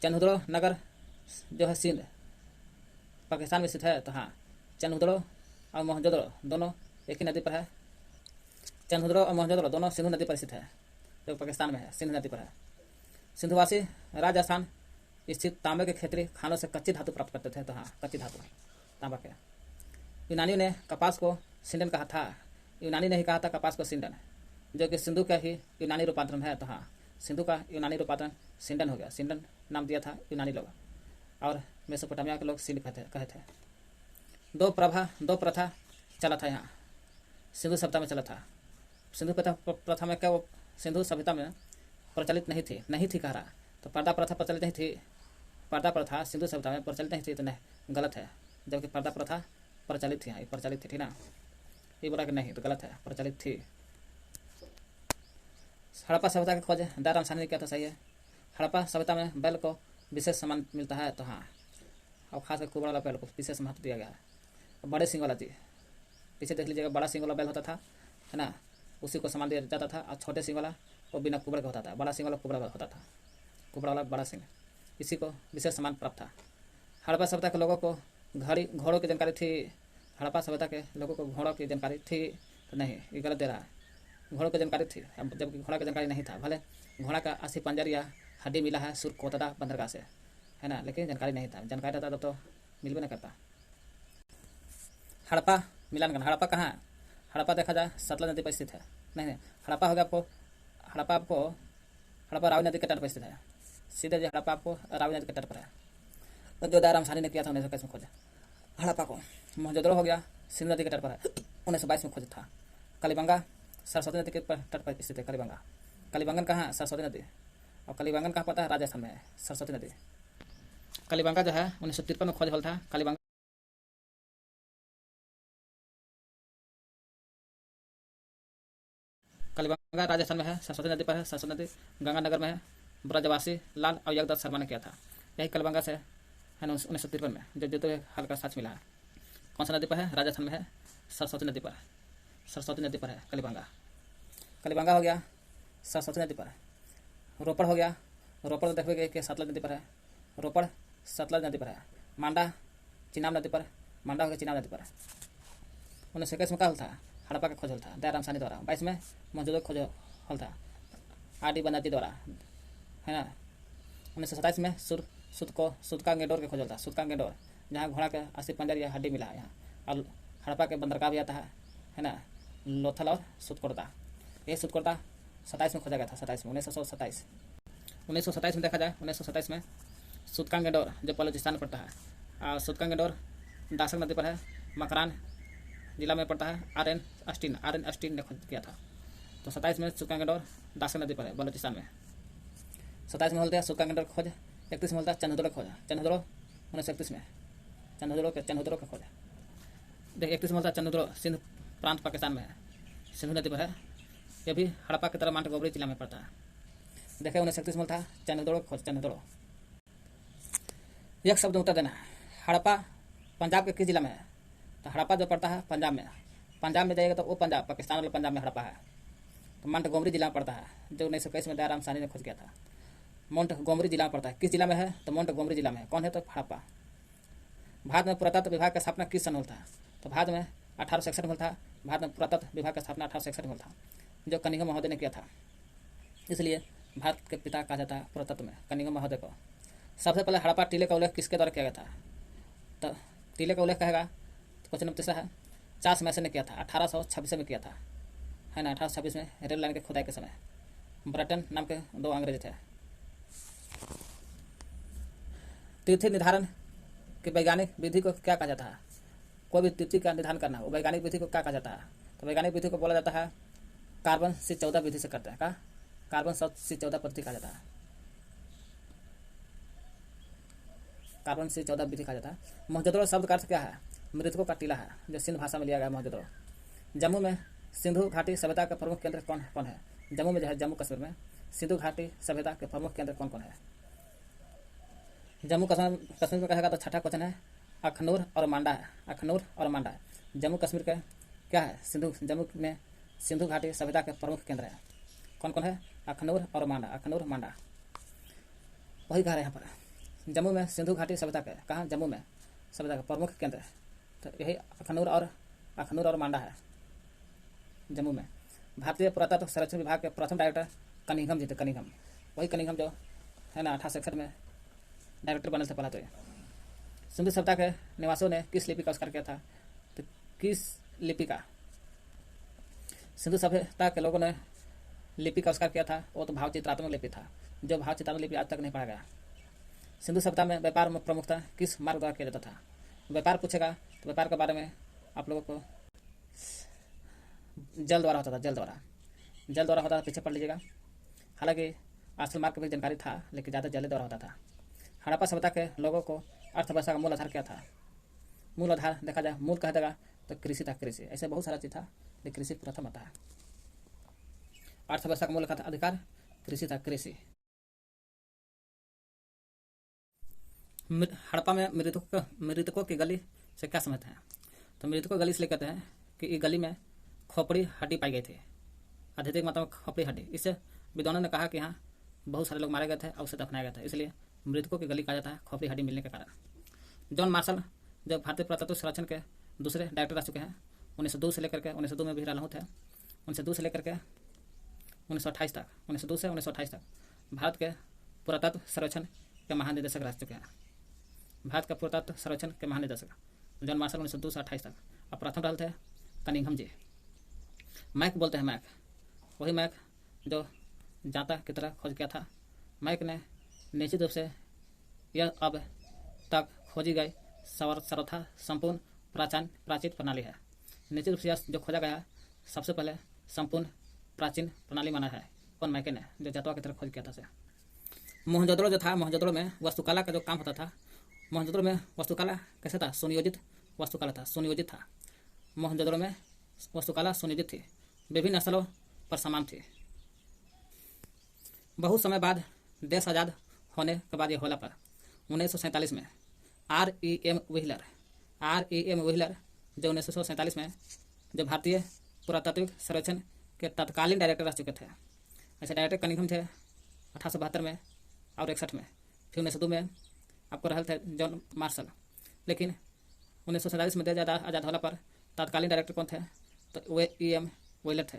चंदहुदड़ो नगर जो है सिंध पाकिस्तान में स्थित है। तो हाँ, चंदहुदड़ो और मोहनजोदड़ो दोनों एक ही नदी पर है, चंदुद्रो और मोहनजोदड़ो दोनों सिंधु नदी पर स्थित है, जो पाकिस्तान में है, सिंधु नदी पर है। सिंधुवासी राजस्थान स्थित तांबे के क्षेत्रीय खानों से कच्ची धातु प्राप्त करते थे, तो हाँ कच्ची धातु तांबा के। यूनानियों ने कपास को सिंडन कहा था, यूनानी ने ही कहा था कपास को सिंडन, जो कि सिंधु का ही यूनानी रूपांतरण है, तो हाँ सिंधु का यूनानी रूपांतरण सिंडन हो गया। सिंडन नाम दिया था यूनानी लोग, और मेसोपोटामिया के लोग सिंध कहे थे। दो प्रथा चला था यहाँ सिंधु सभ्यता में चला था। सिंधु प्रथा में क्या वो सिंधु सभ्यता में प्रचलित नहीं थी कह रहा, तो पर्दा प्रथा प्रचलित नहीं थी। पर्दा प्रथा सिंधु सभ्यता में प्रचलित नहीं थी, तो नहीं गलत है, जबकि पर्दा प्रथा प्रचलित थी, प्रचलित थी ना, ये बोला कि नहीं तो गलत है, प्रचलित थी। हड़प्पा सभ्यता की खोज दयाराम साहनी ने किया था, सही है। हड़प्पा सभ्यता में बैल को विशेष सम्मान मिलता है, तो हाँ, और खासकर कुबड़ वाला बैल को विशेष महत्व दिया गया है। बड़े सिंग वाला जी पीछे देख लीजिएगा, बड़ा सिंग वाला बैल होता था, है ना, उसी को सम्मान दिया जाता था, और छोटे सिंग वाला वो बिना कुबड़ का होता था। बड़ा सिंग वाला कुबड़ा होता था, कुबड़ा वाला बड़ा सिंह, इसी को विशेष सम्मान प्राप्त था। हड़प्पा सभ्यता के लोगों को घोड़ों की जानकारी थी। हड़प्पा सभ्यता के लोगों को घोड़ों की जानकारी थी, तो नहीं, ये गलत दे रहा है। घोड़ों की जानकारी थी, जबकि घोड़ा की जानकारी नहीं था। भले घोड़ा का अस्थि पंजर या हड्डी मिला है सुरकोतरा बंदरगाह से, है ना, लेकिन जानकारी नहीं था। जानकारी रहता तो मिल भी नहीं करता। हड़प्पा मिलान, हड़प्पा कहाँ है? हड़प्पा देखा जाए सतलज नदी पर स्थित है। नहीं, हड़प्पा हो गया आपको, हड़प्पा रावी नदी के तट पर स्थित है। सीधे जो हड़प्पा आपको रावी नदी के तट पर है, तो जो दयाराम साहनी ने किया था 1921 में खोजा हड़प्पा को। मोहनजोदड़ो हो गया सिंधु नदी के तट पर है, 1922 में खोजा था। कलिबंगा सरस्वती नदी के तट पर स्थित है। कलिबंगन कहाँ है? सरस्वती नदी। और कलिबंगन कहाँ पता है? राजस्थान में है सरस्वती नदी। कलिबंगा जो है 1953 में खोज हल था। कलिबंगा राजस्थान में है, सरस्वती नदी पर है। सरस्वती नदी गंगानगर में है। ब्रजवासी लाल और यज्ञदत्त शर्मा ने किया था। यही कलिबंगा से है ना 1953 में, जो तो हल्का साच मिला है। कौन सा नदी पर है? राजस्थान में है, सरस्वती नदी पर। सरस्वती नदी पर है कलिबंगा हो गया सरस्वती नदी पर। रोपड़ हो गया, रोपड़ देखोगे कि सतलज नदी पर है। रोपड़ सतलज नदी पर है। मांडा चिनाब नदी पर, मांडा हो गया चिनाब नदी पर। 1921 में क्या हल था? हड़प्पा का खोज हल था दयाराम साहनी द्वारा। 22 में मोहनजोदड़ो खोज हल था आर.डी. बनर्जी द्वारा, है ना। 1927 में सुदकांगेडोर के खोज हल था। सुदकांगेडोर जहाँ घोड़ा के अस्थि पंजर या हड्डी मिला है यहाँ। और हड़प्पा के बंदरगाह भी आता है ना, लोथल और सुदकोटा। ये सुदकोटा 27 में खोजा गया था। 1927 में देखा जाए 1927 में सुदकांगेडोर जो बलूचिस्तान में पड़ता है, और सुदकांगेडोर दासक नदी पर है, मकरान जिला में पड़ता है। आर.एन. अस्टीन ने खोज किया था। तो 27 में सुदकांगेडोर दासक नदी पर है बलूचिस्तान में। 27 में होता है सुदकांगेडोर खोज। 31 में होता है चंदुद्रो खोज। चंदुद्रो 1931 में चंदुद्रो का खोज। देखिए 31 में होता है चंदुद्रो सिंध प्रांत पाकिस्तान में है, सिंधु नदी पर है। यह भी हड़प्पा की तरह मांडगोबरी जिला में पड़ता है। देखिए 1931 में था चंदुद्रो खोज। चंदुद्रो एक शब्द उत्तर देना है। हड़प्पा पंजाब के किस जिला में है? तो हड़प्पा जो पड़ता है पंजाब में। पंजाब में जाइएगा तो वो पंजाब, पाकिस्तान वाले पंजाब में हड़प्पा है। तो मोंटगोमरी जिला में पड़ता है, जो 1921 में दयाराम साहनी ने खोज किया था। मोंटगोमरी जिला में पड़ता है। किस जिला में है? तो मोंटगोमरी जिला में। कौन है? तो हड़प्पा। भारत में पुरातत्व विभाग का स्थापना किस सन हुआ था? तो भारत में 1861 में था। भारत में पुरातत्व विभाग का स्थापना 1861 में था, जो कनिंघम महोदय ने किया था। इसलिए भारत के पिता कहा जाता है पुरातत्व में कनिंघम महोदय को। सबसे पहले हड़प्पा टीले का उल्लेख किसके द्वारा किया गया था? तो टीले का उल्लेख कहेगा तो क्वेश्चन नंबर तीसरा है चार्ल्स मैसन ने किया था। 1826 में किया था, है ना। 1826 में रेल लाइन के खुदाई के समय ब्रटन नाम के 2 अंग्रेज थे। तिथि निर्धारण की वैज्ञानिक विधि को क्या कहा जाता है? कोई भी तिथि का निर्धारण करना हो, वैज्ञानिक विधि को क्या कहा जाता है? तो वैज्ञानिक विधि को बोला जाता है कार्बन 14 विधि से करते हैं। क्या? कार्बन 14 पद्धति कहा जाता है। कार्बन 14 विधि कहा जाता है। मोहनजोदड़ो शब्द का अर्थ क्या है? मृतकों का टीला है, जो सिंध भाषा में लिया गया मोहनजोदड़ो। जम्मू में सिंधु घाटी सभ्यता का प्रमुख केंद्र कौन है? जम्मू में जो है, जम्मू कश्मीर में सिंधु घाटी सभ्यता के प्रमुख केंद्र कौन है? जम्मू कश्मीर में कहेगा तो छठा क्वेश्चन है अखनूर और मांडा है। अखनूर और मांडा जम्मू कश्मीर के क्या है? जम्मू में सिंधु घाटी सभ्यता के प्रमुख केंद्र है। कौन है? अखनूर और मांडा। अखनूर मांडा वही कह रहे हैं यहाँ पर। जम्मू में सिंधु घाटी सभ्यता के कहाँ? जम्मू में सभ्यता का प्रमुख केंद्र है, तो यही अखनूर और मांडा है जम्मू में। भारतीय पुरातत्व सर्वेक्षण विभाग के प्रथम डायरेक्टर कनिंघम जी थे। कनिंघम, वही कनिंघम जो है ना 1861 में डायरेक्टर बने थे पहला। तो सिंधु सभ्यता के निवासियों ने किस लिपि का आविष्कार किया था? तो किस लिपि का सिंधु सभ्यता के लोगों ने लिपि का आविष्कार किया था? वो तो भाव चित्रात्मक लिपि था, जो भाव चित्रात्मक लिपि आज तक नहीं पढ़ा गया। सिंधु सभ्यता में व्यापार प्रमुखता किस मार्ग द्वारा किया जाता था? व्यापार पूछेगा तो व्यापार के बारे में आप लोगों को जल द्वारा होता था। जल द्वारा होता था, पीछे पढ़ लीजिएगा। हालांकि आश्रम मार्ग की भी जानकारी था, लेकिन ज़्यादा जल द्वारा होता था। हड़प्पा सभ्यता के लोगों को अर्थव्यवस्था का मूल आधार क्या था? मूल आधार देखा जाए, मूल कह देगा तो कृषि था। कृषि, ऐसे बहुत सारा चीज था, लेकिन कृषि प्रथम आता है। अर्थव्यवस्था का मूल अधिकार कृषि था। कृषि। हड़प्पा में मृतकों की गली से क्या समझते हैं? तो मृतकों गली इसलिए कहते हैं कि इस गली में खोपड़ी हड्डी पाई गई थी, अत्यधिक मात्रा में खोपड़ी हड्डी। इससे विद्वानों ने कहा कि यहाँ बहुत सारे लोग मारे गए थे और उसे दफनाया गया था, इसलिए मृतकों की गली कहा जाता है खोपड़ी हड्डी मिलने के कारण। जॉन मार्शल जो भारतीय पुरातत्व संरक्षण के दूसरे डायरेक्टर रह चुके हैं, 1902 से लेकर के 1902 में भी रहा थे, 1902 से लेकर के 1928 तक, 1902 से 1928 तक भारत के पुरातत्व सर्वेक्षण के महानिदेशक रह चुके हैं। भारत का पुरातत्व सर्वेक्षण के महानिदेशक जॉन मार्शल 1902 से 28 तक। अब प्रथम रहे थे कनिंघम जी। मैक बोलते हैं, मैक, वही मैक जो जांता की तरह खोज किया था। मैक ने निश्चित रूप से यह अब तक खोजी गई सर्वथा संपूर्ण प्राचीन प्रणाली है। निश्चित रूप से यह जो खोजा गया सबसे पहले संपूर्ण प्राचीन प्रणाली माना है। कौन? मैके ने, जो जातवा की तरह खोज किया था से। मोहनजोदड़ो जो था, मोहनजोदड़ो में वास्तुकला का जो काम होता था, मोहनजोदड़ो में वास्तुकला कैसे था? सुनियोजित वास्तुकला था, सुनियोजित था। मोहनजोदड़ो में वास्तुकला सुनियोजित थी, विभिन्न स्थलों पर समान थी। बहुत समय बाद देश आज़ाद होने के बाद यह होला पर 1947 में R.E.M. व्हीलर जो 1947 में जो भारतीय पुरातात्विक सर्वेक्षण के तत्कालीन डायरेक्टर रह चुके थे। ऐसे डायरेक्टर कनिंघम थे 1872 में और 61 में। फिर 1902 में आपको रहे थे जॉन मार्शल। लेकिन 1947 में देश आज़ाद होला पर तत्कालीन डायरेक्टर कौन थे? तो वे E.M. व्हीलर थे।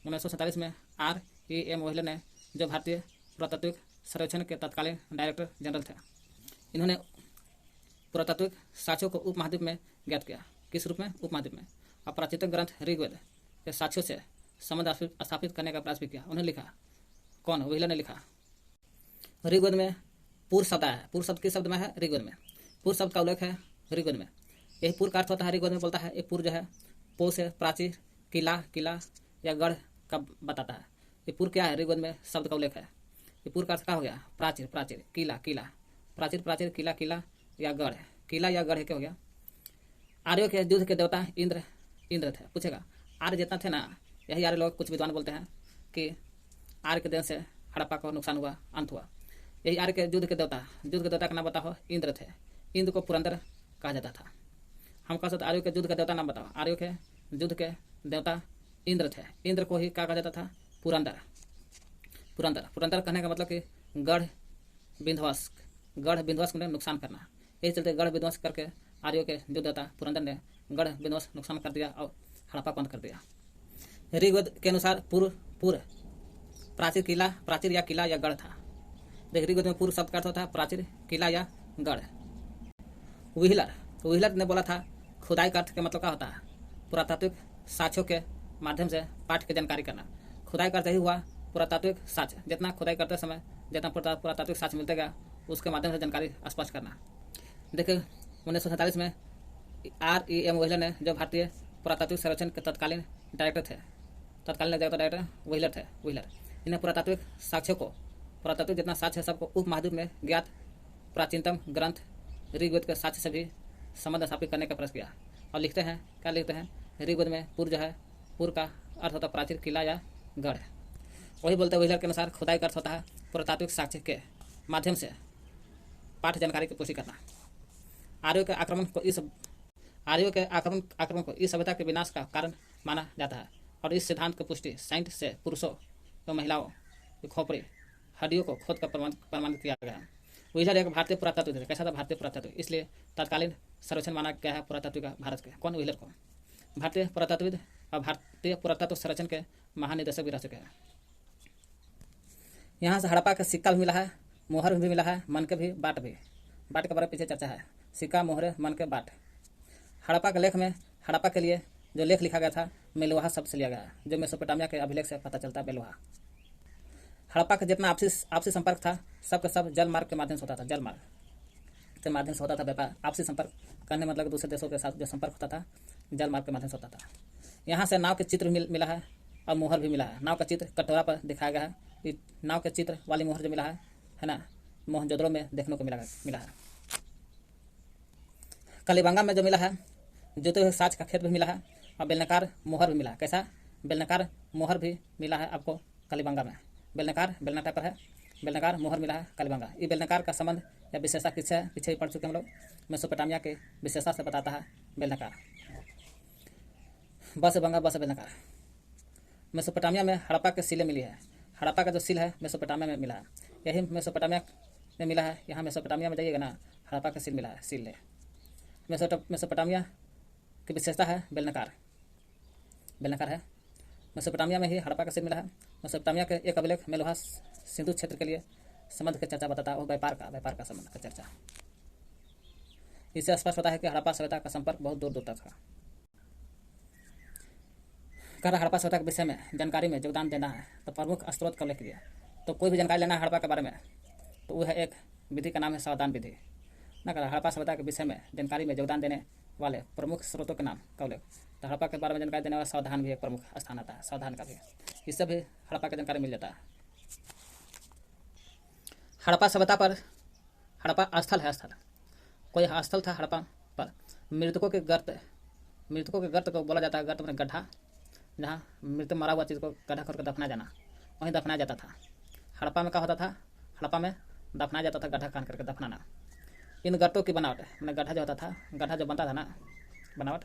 1947 में R.E.M. व्हीलर ने जो भारतीय पुरातात्विक सर्वेक्षण के तत्कालीन डायरेक्टर जनरल थे, इन्होंने पुरातात्विक साक्ष्यों को उपमहाद्वीप में ज्ञात किया। किस रूप में? उपमहाद्वीप में। और प्राचीन ग्रंथ ऋग्वेद के साक्ष्यों से संबंध स्थापित करने का प्रयास भी किया। उन्होंने लिखा, कौन? व्हीलर ने लिखा। ऋग्वेद में पूर्व शब्द है। पूर्व शब्द किस शब्द में है? ऋग्वेद में। पूर्व शब्द का उल्लेख है ऋग्वेद में। यही पूर्व का अर्थ होता है, ऋग्वेद में बोलता है। ये पूर्व जो है पो से प्राचीर, किला या गढ़ का बताता है। ये पूर्व क्या है? ऋग्वेद में शब्द का उल्लेख है। ये पूर्व का अर्थ क्या हो गया? प्राचीर, किला, प्राचीर, किला या गढ़। किला या गढ़ क्या हो गया? आर्यों के युद्ध के देवता इंद्र थे। पूछेगा आर्य जितना थे ना, यही आर्य लोग, कुछ विद्वान बोलते हैं कि आर्य के देन से हड़प्पा को नुकसान हुआ, अंत हुआ। यही आर्य के युद्ध के देवता का नाम बताओ। इंद्र थे। इंद्र को पुरंदर कहा जाता था। हम कह सकते आर्यों के युद्ध का देवता नाम बताओ। आर्यों के युद्ध के देवता इंद्र थे। इंद्र को ही क्या कहा जाता था? पुरंदर कहने का मतलब कि गढ़ विध्वंस में नुकसान करना। यही चलते गढ़ विध्वंस करके आर्यों के युद्ध देवता पुरंदर ने गढ़ विध्वंस नुकसान कर दिया और हड़प्पा बंद कर दिया। ऋग्वेद के अनुसार पूर्व प्राचीर या किला या गढ़ था। देख, ऋग्वेद में पूर्व शब्द का अर्थ होता है प्राचीर, किला या गढ़। व्हीलर ने बोला था खुदाई का अर्थ का मतलब क्या होता है? पुरातात्विक साक्ष्यों के माध्यम से पाठ की जानकारी करना। खुदाई का अर्थ ही हुआ पुरातात्विक साक्ष्य। जितना खुदाई करते समय जितना पुरातात्विक साक्ष्य मिलते गया, उसके माध्यम से जानकारी स्पष्ट करना। देखिए 1947 में R.E.M. व्हीलर ने जो भारतीय पुरातात्विक सर्वेक्षण के तत्कालीन डायरेक्टर व्हीलर थे। इन्हें पुरातात्विक साक्ष्यों को, पुरातात्विक जितना साक्ष्य है सबको उपमहाद्वीप में ज्ञात प्राचीनतम ग्रंथ ऋग्वेद के साक्ष्य से भी संबंध स्थापित करने का प्रयास किया। और लिखते हैं, क्या लिखते हैं? ऋग्वेद में पूर्व जो है, पूर्व का अर्थ होता है प्राचीर, किला या गढ़। वही बोलते व्हीलर के अनुसार खुदाई का अर्थ होता है पुरातात्विक साक्ष्य के माध्यम से पाठ जानकारी की पुष्टि करना। आर्यों के आक्रमण को इस सभ्यता के विनाश का कारण माना जाता है। और इस सिद्धांत की पुष्टि साइंट से पुरुषों और महिलाओं की खोपड़ी हड्डियों को खोद कर प्रमाणित किया गया। व्हीलर एक भारतीय पुरातत्वविद थे। कैसा था? भारतीय पुरातत्व। इसलिए तत्कालीन सर्वेक्षण माना गया है पुरातत्व का भारत के। कौन? व्हीलर को। भारतीय पुरातत्वविद और भारतीय पुरातत्व सर्वेक्षण के महानिदेशक भी रह चुके हैं। यहाँ से हड़प्पा का सिक्का भी मिला है, मोहर भी मिला है, मन के भी, बाट भी। बाट के बारे में पीछे चर्चा है, सिक्का, मोहर, मन के, बाट। हड़प्पा के लेख में हड़प्पा के लिए जो लेख लिखा गया था मेलुहा शब्द से लिया गया है, जो मेसोपोटामिया के अभिलेख से पता चलता है। मेलुहा हड़प्पा का जितना आपसी संपर्क था सब का सब जल मार्ग के माध्यम से होता था। जल मार्ग के माध्यम से होता था व्यापार। आपसी संपर्क करने मतलब दूसरे देशों के साथ जो संपर्क होता था जल मार्ग के माध्यम से होता था। यहाँ से नाव के चित्र मिला है और मोहर भी मिला है। नाव का चित्र कटोरा पर दिखाया गया है। नाव के चित्र वाली मोहर जो मिला है ना, मोहनजोदड़ो में देखने को मिला है। कलिबंगा में जो मिला है जोते हुए साज का खेत भी मिला है और बेलनाकार मोहर भी मिला है। कैसा बेलनाकार मोहर भी मिला है आपको कलिबंगा में। बेलनाकार बेलना टाइप पर है, बेलनाकार मोहर मिला है कलिबंगा। ये बेलनाकार का संबंध या विशेषता किससे है, पीछे ही पढ़ चुके हम लोग। मेसोपोटामिया के विशेषता से बताता है बेलनाकार। बस बंगा बस बेलनाकार। मेसोपोटामिया में हड़प्पा के सिले मिली है। हड़प्पा का जो सिल है मेसोपोटामिया में मिला है। यही मेसोपोटामिया में मिला है। यहाँ मेसोपोटामिया में जाइएगा ना, हड़प्पा का सिल मिला है, सिल है। मेसोपोटामिया की विशेषता है बेलनाकार। बेलनाकार है। मेसोपोटामिया में ही हड़प्पा का सिल मिला है। मेसोपोटामिया के एक अभिलेख मेलुहा सिंधु क्षेत्र के लिए संबंध की चर्चा बताता है, वो व्यापार का संबंध का चर्चा। इससे स्पष्ट होता है कि हड़प्पा सभ्यता का संपर्क बहुत दूर दूर तक था। कर हड़प्पा सभ्यता के विषय में जानकारी में योगदान देना है तो प्रमुख स्रोत का उल्लेख किया। तो कोई भी जानकारी लेना है हड़प्पा के बारे में तो वह एक विधि का नाम है सावधान विधि। ना कर हड़प्पा सभ्यता के विषय में जानकारी में योगदान देने वाले प्रमुख स्रोतों के नाम का उल्लेख। तो हड़प्पा के बारे में जानकारी देने वाला सावधान भी एक प्रमुख स्थान आता है, सावधान का भी। इससे भी हड़प्पा की जानकारी मिल जाता है। हड़प्पा सभ्यता पर हड़प्पा स्थल है, स्थल कोई स्थल था हड़प्पा पर। मृतकों के गर्त को बोला जाता है। गर्त में गड्ढा, जहाँ मृत मरा हुआ चीज़ को गड्ढा करके दफनाया जाना, वहीं दफनाया जाता था। हड़प्पा में क्या होता था, हड़प्पा में दफनाया जाता था, गड्ढा कान करके दफनाना। इन गर्तों की बनावट मैंने गड्ढा जो होता था, गड्ढा जो बनता था ना, बनावट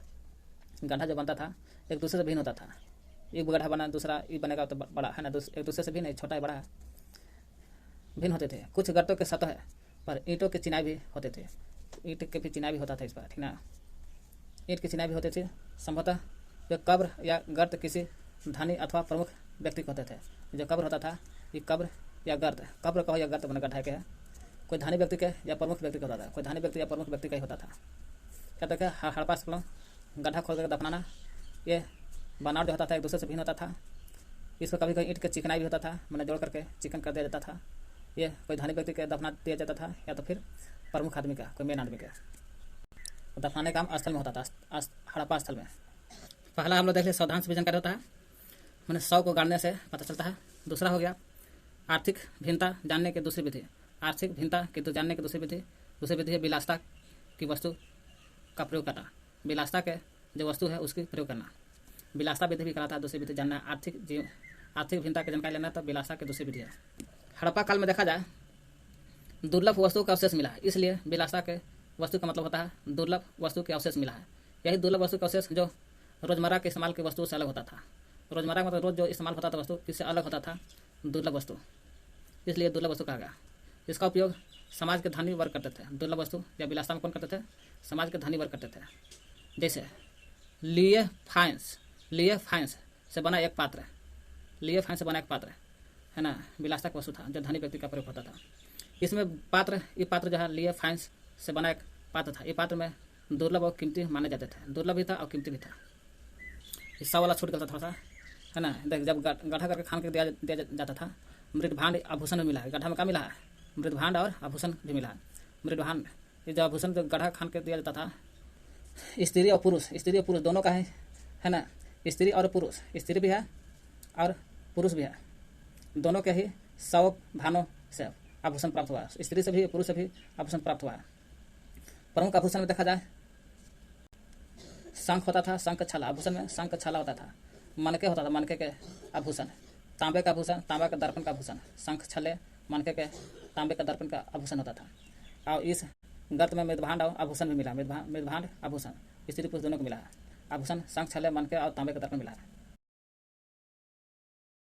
गड्ढा जो बनता था एक दूसरे से भिन्न होता था। एक गड्ढा बना दूसरा ये बनेगा तो बड़ा है ना, एक दूसरे से भिन्न है, छोटा है बड़ा है, भिन्न होते थे। कुछ गर्तों के सतह पर ईंटों के चिनाई भी होते थे। ईंट के भी चिनाई भी होता था इस पर, ठीक ना। ईंट की चिनाई भी होते थे। संभवतः जो कब्र या गर्त किसी धनी अथवा प्रमुख व्यक्ति को होते थे। जो कब्र होता था ये कब्र या गर्त, कब्र कहो या गर्त बना गड्ढा के है, कोई धनी व्यक्ति के या प्रमुख व्यक्ति का होता था। कोई धनी व्यक्ति या प्रमुख व्यक्ति का ही होता था। क्या तो क्या हड़प्पा स्थलों गड्ढा खोल कर दफनाना, ये बनावट जो होता था एक दूसरे से भिन्न होता था। इसको कभी कभी ईंट के चिकनाई भी होता था, मैंने जोड़ करके चिकन कर दिया जाता था। ये कोई धनी व्यक्ति के दफना दिया जाता था या तो फिर प्रमुख आदमी का, कोई मेन आदमी का दफनाने का काम स्थल में होता था, हड़प्पा स्थल में। पहला हम लोग देख लिया सावधान से भी जानकारी होता है, मैंने 100 को गाड़ने से पता चलता है। दूसरा हो गया आर्थिक भिन्नता जानने की दूसरी विधि। आर्थिक भिन्नता की तो जानने की दूसरी विधि है विलासता की वस्तु का प्रयोग करना। विलासता के जो वस्तु है उसकी प्रयोग करना, विलासता विधि भी कहलाता है। दूसरी विधि जानना आर्थिक भिन्नता की जानकारी लेना तो विलासता की दूसरी विधि है। हड़प्पा काल में देखा जाए दुर्लभ वस्तु का अवशेष मिला है, इसलिए विलासता के वस्तु का मतलब होता है दुर्लभ वस्तु के अवशेष मिला है। यही दुर्लभ वस्तु का अवशेष जो रोजमर्रा के इस्तेमाल की वस्तु से अलग होता था। रोजमर्रा मतलब रोज जो इस्तेमाल होता था वस्तु किससे अलग होता था, दुर्लभ वस्तु, इसलिए दुर्लभ वस्तु कहा गया। इसका उपयोग समाज के धनी वर्ग करते थे। दुर्लभ वस्तु या विलासता में कौन करते थे, समाज के धनी वर्ग करते थे। जैसे लिए फाइंस से बना एक पात्र, लिए फाइंस से बना एक पात्र है ना, विलासता का वस्तु था जो धनी व्यक्ति का प्रयोग होता था। इसमें ये पात्र जो है लिए फाइंस से बना एक पात्र था। ये पात्र में दुर्लभ और कीमती माने जाते थे, दुर्लभ भी था और कीमती भी था। हिस्सा वाला छूट गया था थोड़ा सा है ना। देख जब गड्ढा करके खान के दिया जाता था। मृत भांड आभूषण भी मिला है, गड्ढा में क्या मिला है, मृत भांड और आभूषण भी मिला है। मृत भांड ये जो आभूषण जो गड्ढा खान के दिया जाता था, स्त्री और पुरुष दोनों का है ना। स्त्री और पुरुष, स्त्री भी है और पुरुष भी है, दोनों के ही 100 भानों से आभूषण प्राप्त हुआ है। स्त्री से भी पुरुष से भी आभूषण प्राप्त हुआ है। प्रमुख आभूषण में देखा जाए शंख होता था, शंख छाला, आभूषण में शंख छाला होता था। मनके होता था, मनके के आभूषण, तांबे का आभूषण, तांबा का दर्पण का आभूषण, शंख छले मनके के तांबे का दर्पण का आभूषण होता था। और इस गर्त में मृदभांड और आभूषण भी मिला, मृदभांड आभूषण स्त्री पुरुष दोनों को मिला है। आभूषण शंख छले मनके और तांबे का दर्पण मिला है।